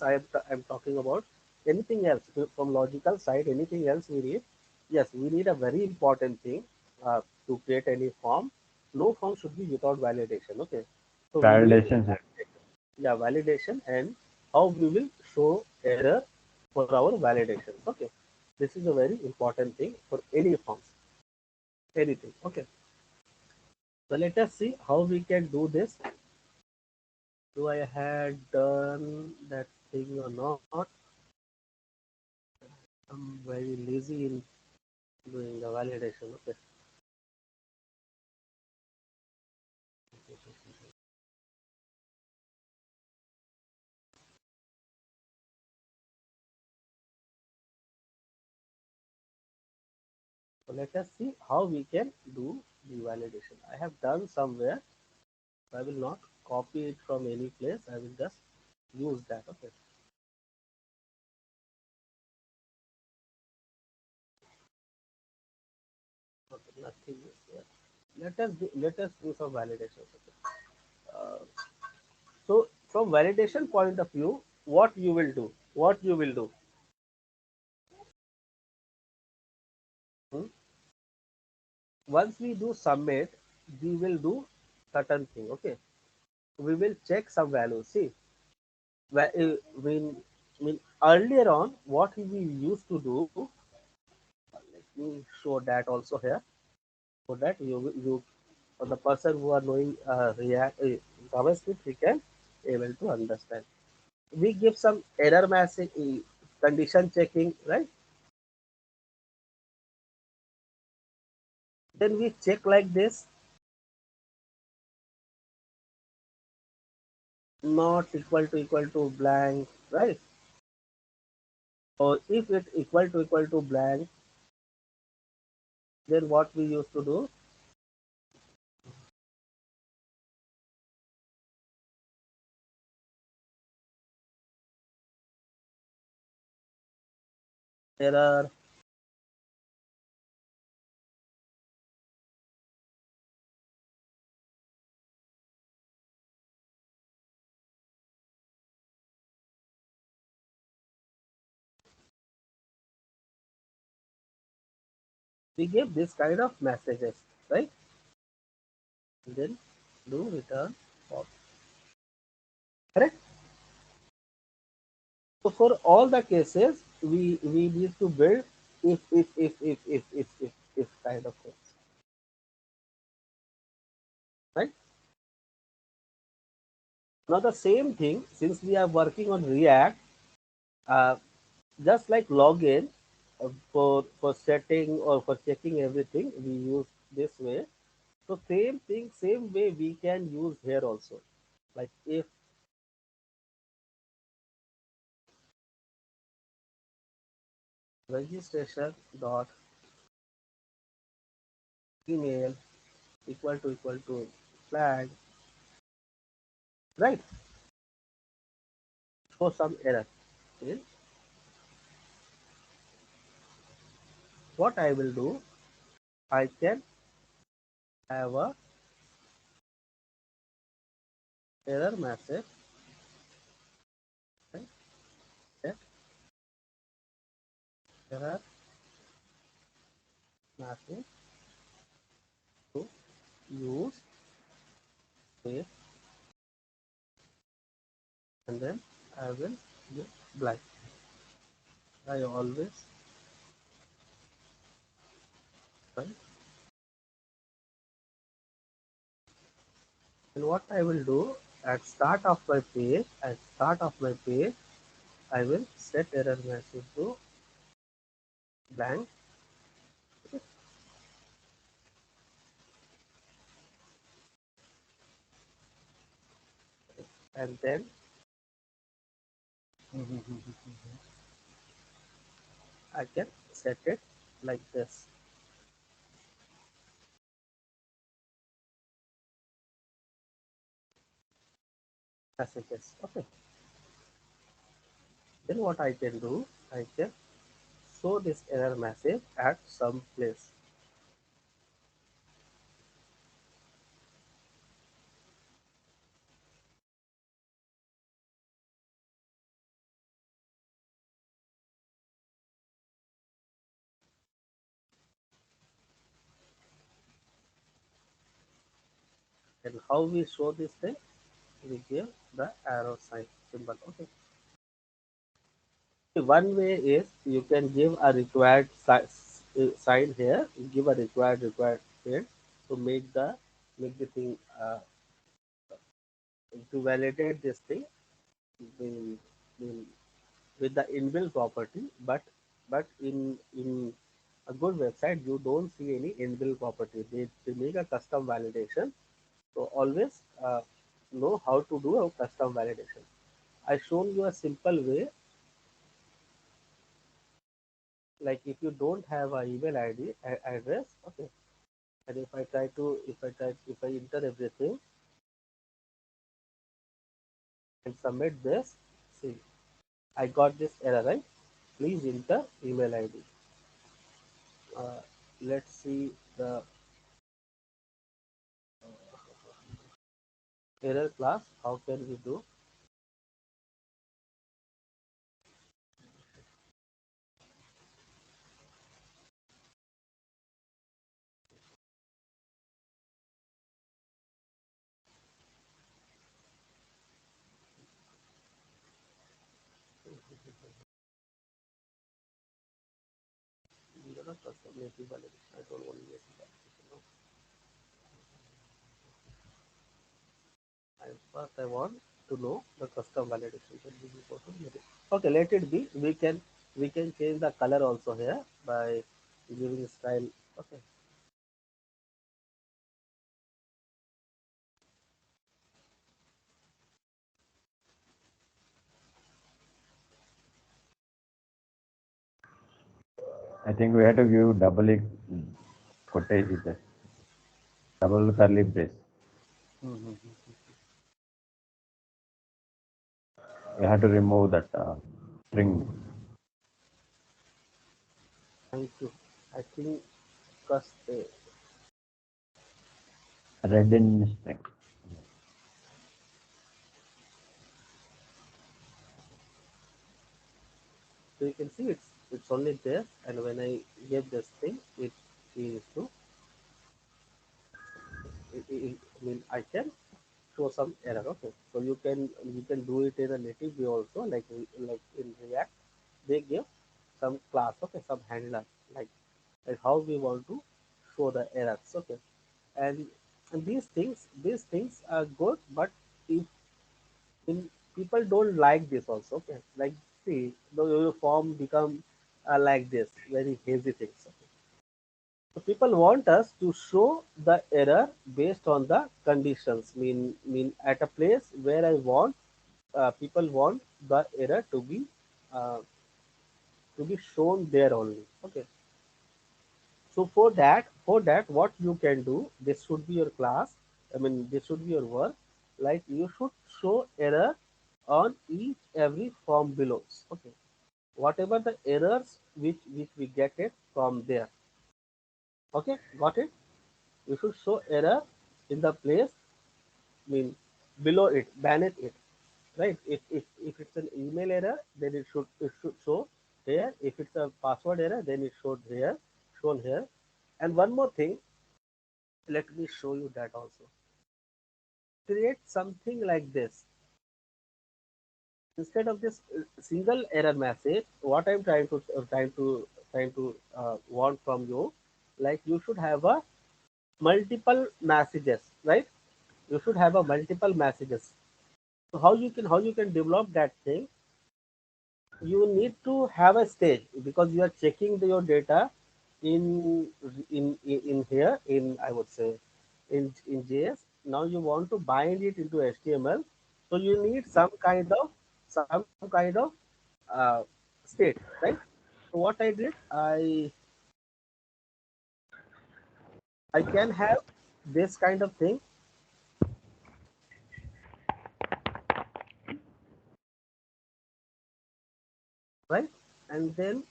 I'm talking about anything else from logical side. Anything else we need? Yes, we need a very important thing to create any form. No form should be without validation. Okay. So we need Validation, sir. yeah validation and how we will show error for our validation. Okay, this is a very important thing for any forms, anything. Okay, so let us see how we can do this. Do I had done that thing or not? I'm very lazy in doing the validation. Okay, so let us see how we can do the validation. I have done somewhere. I will not copy it from any place. I will just use that. Okay. Okay, nothing is there. Let us do some validation. Okay. Uh, so from validation point of view, what you will do? What you will do? Hmm? Once we do submit, we will do certain thing. Okay, we will check some value. See, when earlier on, what we used to do. Let me show that also here, so that you or the person who are knowing React JavaScript, we can able to understand. We give some error message, condition checking, right? Then we check like this, not equal to blank, right? Or if it equal to blank, then what we used to do? Error. We give this kind of messages, right? And then do return false. Correct? So for all the cases, we need to build if kind of things, right? Now the same thing, since we are working on React, uh, just like login for setting or for checking everything, we use this way. So same thing, same way we can use here also. Like if registration dot email equal to flag, right? Show some error. Okay. What I will do, I can have a error message, right? Set error message to use space, and then I will give blank. I always, right? And what I will do at start of my page, I will set error message to blank, and then I can set it like this messages. Okay. Then what I can do, I can show this error message at some place. And how we show this thing? We give the arrow sign symbol. Okay. One way is you can give a required sign here. Give a required field to make the thing to validate this thing the, the, with the inbuilt property. But in a good website you don't see any inbuilt property. They make a custom validation. So always know how to do a custom validation. I shown you a simple way, like if you don't have a email ID address, okay, and if I enter everything and submit this, see, I got this error, right? Please enter email ID. uh, let's see the error class. How can we do? You know, custom native validation. I don't want native validation. No. I want to know the custom validation. Can we go to native? Okay, let it be. We can change the color also here by giving style. Okay. I think we have to give quotation, double curly brace. We have to remove that string. Thank you. I think because Red in string. so you can see it's only there, and when I give this thing, it is to I mean I can show some error. Okay, so you can do it in a native way also, like in React, they give some class, okay, some handler, like how we want to show the errors. Okay, and these things are good, but if in people don't like this also. Okay, like see the your form become like this very hazy things. Okay. So people want us to show the error based on the conditions. Mean at a place where I want people want the error uh, to be shown there only. Okay. So for that, what you can do, this should be your class. I mean, this should be your work. Like you should show error on each every form below. Okay, whatever the errors which we get it from there. Okay, got it. You should show error in the place, mean below it, beneath it, right? If it's an email error, then it should show here. If it's a password error, then it should here, shown here. And one more thing, let me show you that also. Create something like this. Instead of this single error message, what I'm trying to want from you, like you should have a multiple messages, right? You should have a multiple messages. So how you can develop that thing? You need to have a stage because you are checking your data in in here in, I would say, in JS. Now you want to bind it into HTML, so you need some kind of uh, state, right? So what I did, I can have this kind of thing, right? And then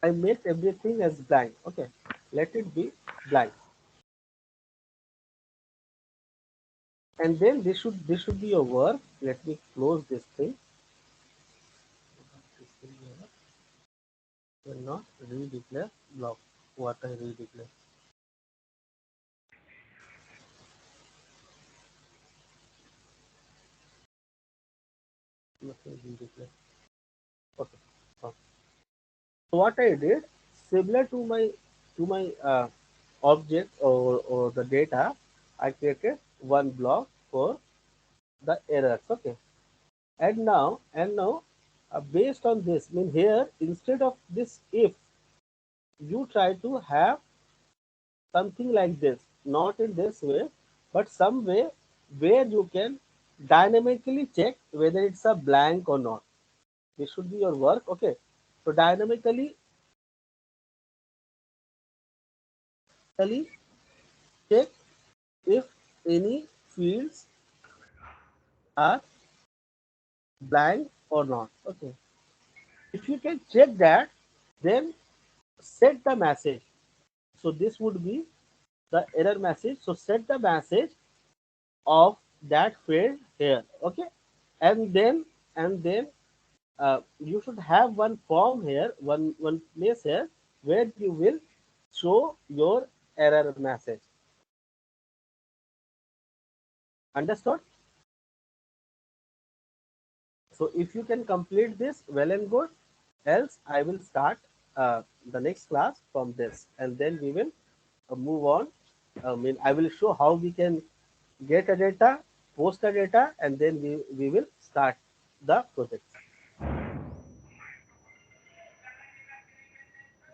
I make everything as blank. Okay, let it be blank. And then this should be your work. Let me close this thing. This thing here will not redeclare block. What I redeclare? Nothing redeclare. Okay. So what I did, similar to my object or the data, I created one block for the errors. Okay. And now, based on this, mean here instead of this if, you try to have something like this, not in this way, but some way where you can dynamically check whether it's a blank or not. This should be your work. Okay. So dynamically check if any fields are blank or not. Okay. If you can check that, then set the message. So this would be the error message. So set the message of that field here. Okay. And then you should have one form here, one place here where you will show your error message. Understood? So if you can complete this, well and good. Else I will start the next class from this, and then we will move on. I mean, I will show how we can get a data, post the data, and then we will start the project.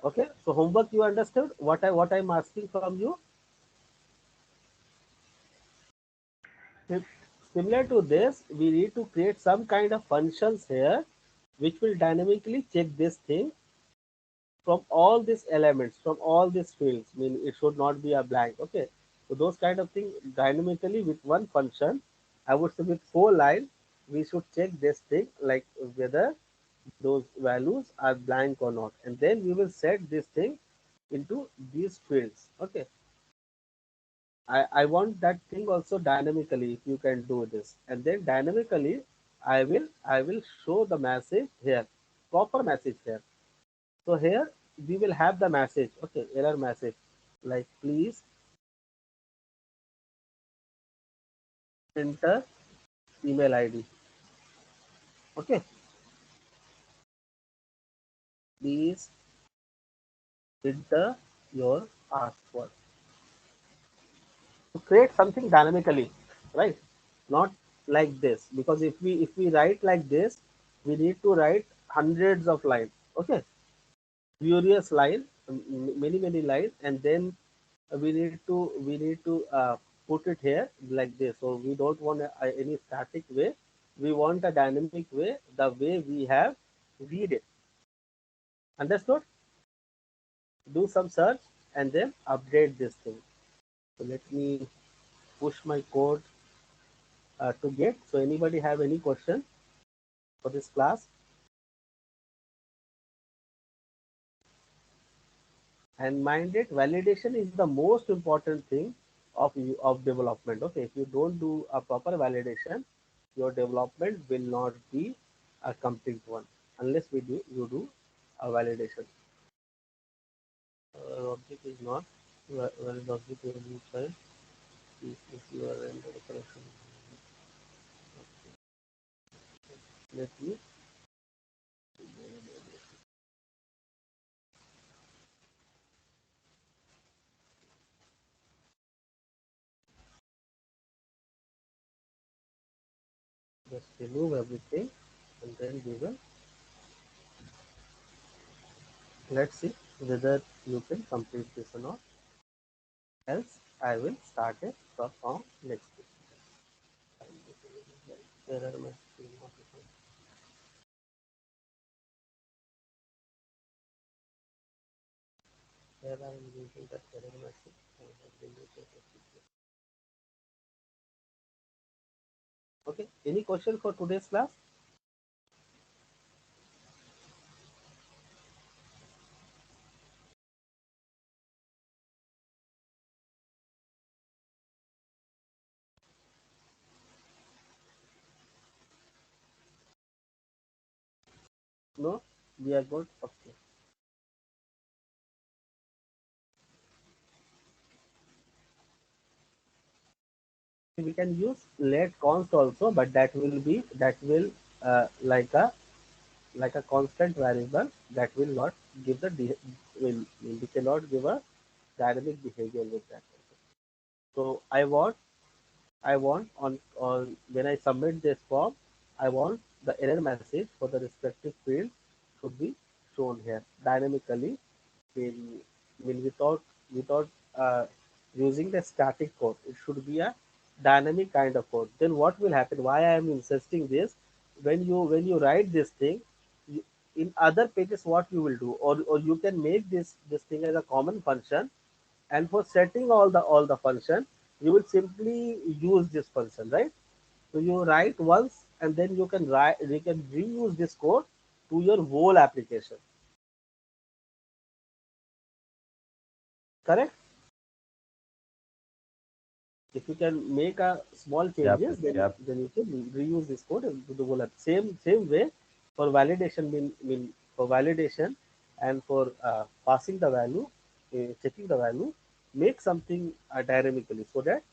Okay. So homework you understood what I'm asking from you. Sim- Similar to this, we need to create some kind of functions here which will dynamically check this thing from all these elements, from all these fields. I mean, it should not be a blank. Okay. So those kind of things dynamically with one function, I would say with 4 lines, we should check this thing like whether those values are blank or not. And then we will set this thing into these fields. Okay. I want that thing also dynamically if you can do this. And then dynamically I will show the message here, proper message here. So here we will have the message, okay, error message, like please enter email ID. Okay, please enter your password. To create something dynamically, right? Not like this, because if we write like this, we need to write hundreds of lines. Okay, furious line, many lines, and then we need to put it here like this. So we don't want any static way. We want a dynamic way, the way we have read it. Understood? Do some search. and then update this thing. So let me push my code to get. So anybody have any question for this class? And mind it, validation is the most important thing of development. Okay, if you don't do a proper validation, your development will not be a complete one unless you do a validation. Object is not valid object will be fine if you are in the correction. Let me just remove everything and then we will let's see whether you can complete this or not. Else I will start it from next week. Error message not open. Here I am using that error message. I have deleted it. Okay, any question for today's class? No, we are good. Okay. We can use let const also, but that will like a constant variable that will not give the we cannot give a dynamic behavior with that. So I want on when I submit this form, I want the error message for the respective field should be shown here dynamically when without uh, using the static code. It should be a dynamic kind of code. Then what will happen? Why I am insisting this? When you write this thing, you, in other pages, what you will do, or you can make this thing as a common function, and for setting all the function, you will simply use this function, right? So you write once, and then you can reuse this code to your whole application. Correct? If you can make a small Yep, changes, yep. then you can reuse this code into the whole app. Same way for validation mean for validation and for passing the value, checking the value, make something dynamically so that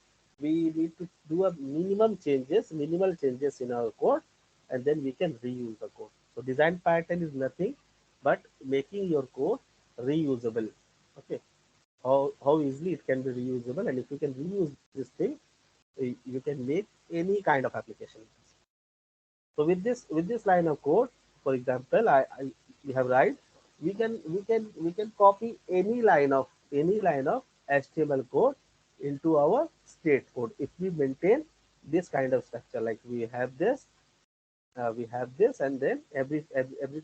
we need to do a minimal changes in our code, and then we can reuse the code. So design pattern is nothing but making your code reusable. Okay, how easily it can be reusable, and if you can reuse this thing, you can make any kind of application. So with this line of code, for example, we have write, we can copy any line of HTML code into our state code if we maintain this kind of structure. Like we have this, and then every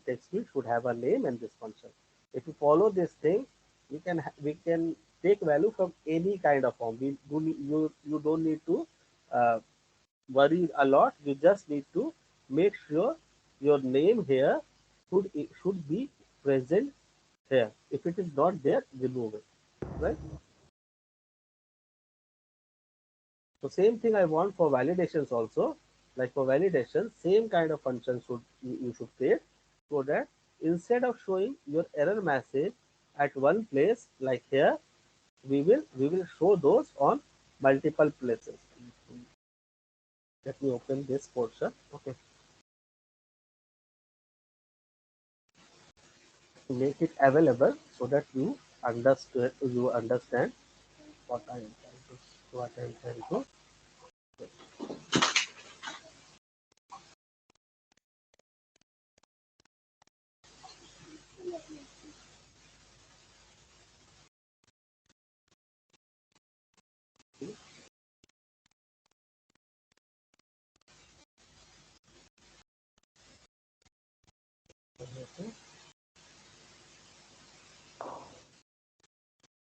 text field should have a name and this function. If you follow this thing, we can take value from any kind of form. You don't need to uh, worry a lot. You just need to make sure your name here should be present here. If it is not there, remove it, right? So same thing I want for validations also. Like for validation, same kind of function you should create, so that instead of showing your error message at one place like here, we will show those on multiple places. Let me open this portion. Okay, make it available so that you understand what I am trying to.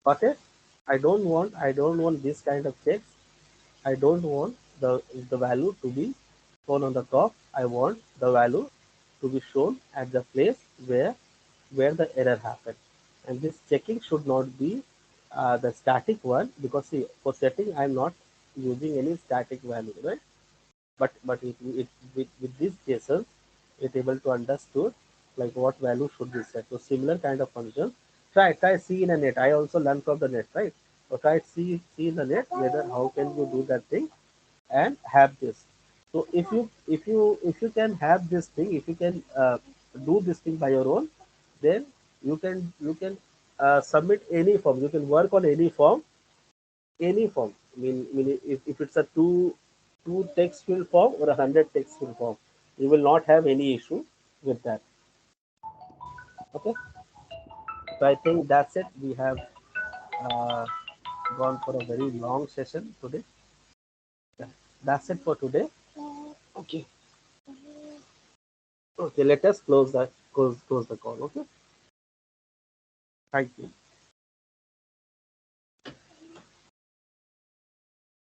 Got it? I don't want this kind of checks. I don't want the value to be shown on the top. I want the value to be shown at the place where the error happened. And this checking should not be the static one, because see, for setting I'm not using any static value, right? But with this JSON, it able to understood like what value should be set. So similar kind of function. Try see in a net. I also learn from the net, right? So try see in the net whether how can you do that thing and have this. So if you can have this thing, if you can do this thing by your own, then you can submit any form. You can work on any form, any form. I mean if it's a two text field form or 100 text field form, you will not have any issue with that. Okay, so I think that's it. We have uh, gone for a very long session today. Yeah, that's it for today. Okay. Okay, let us close the call. Okay, thank you.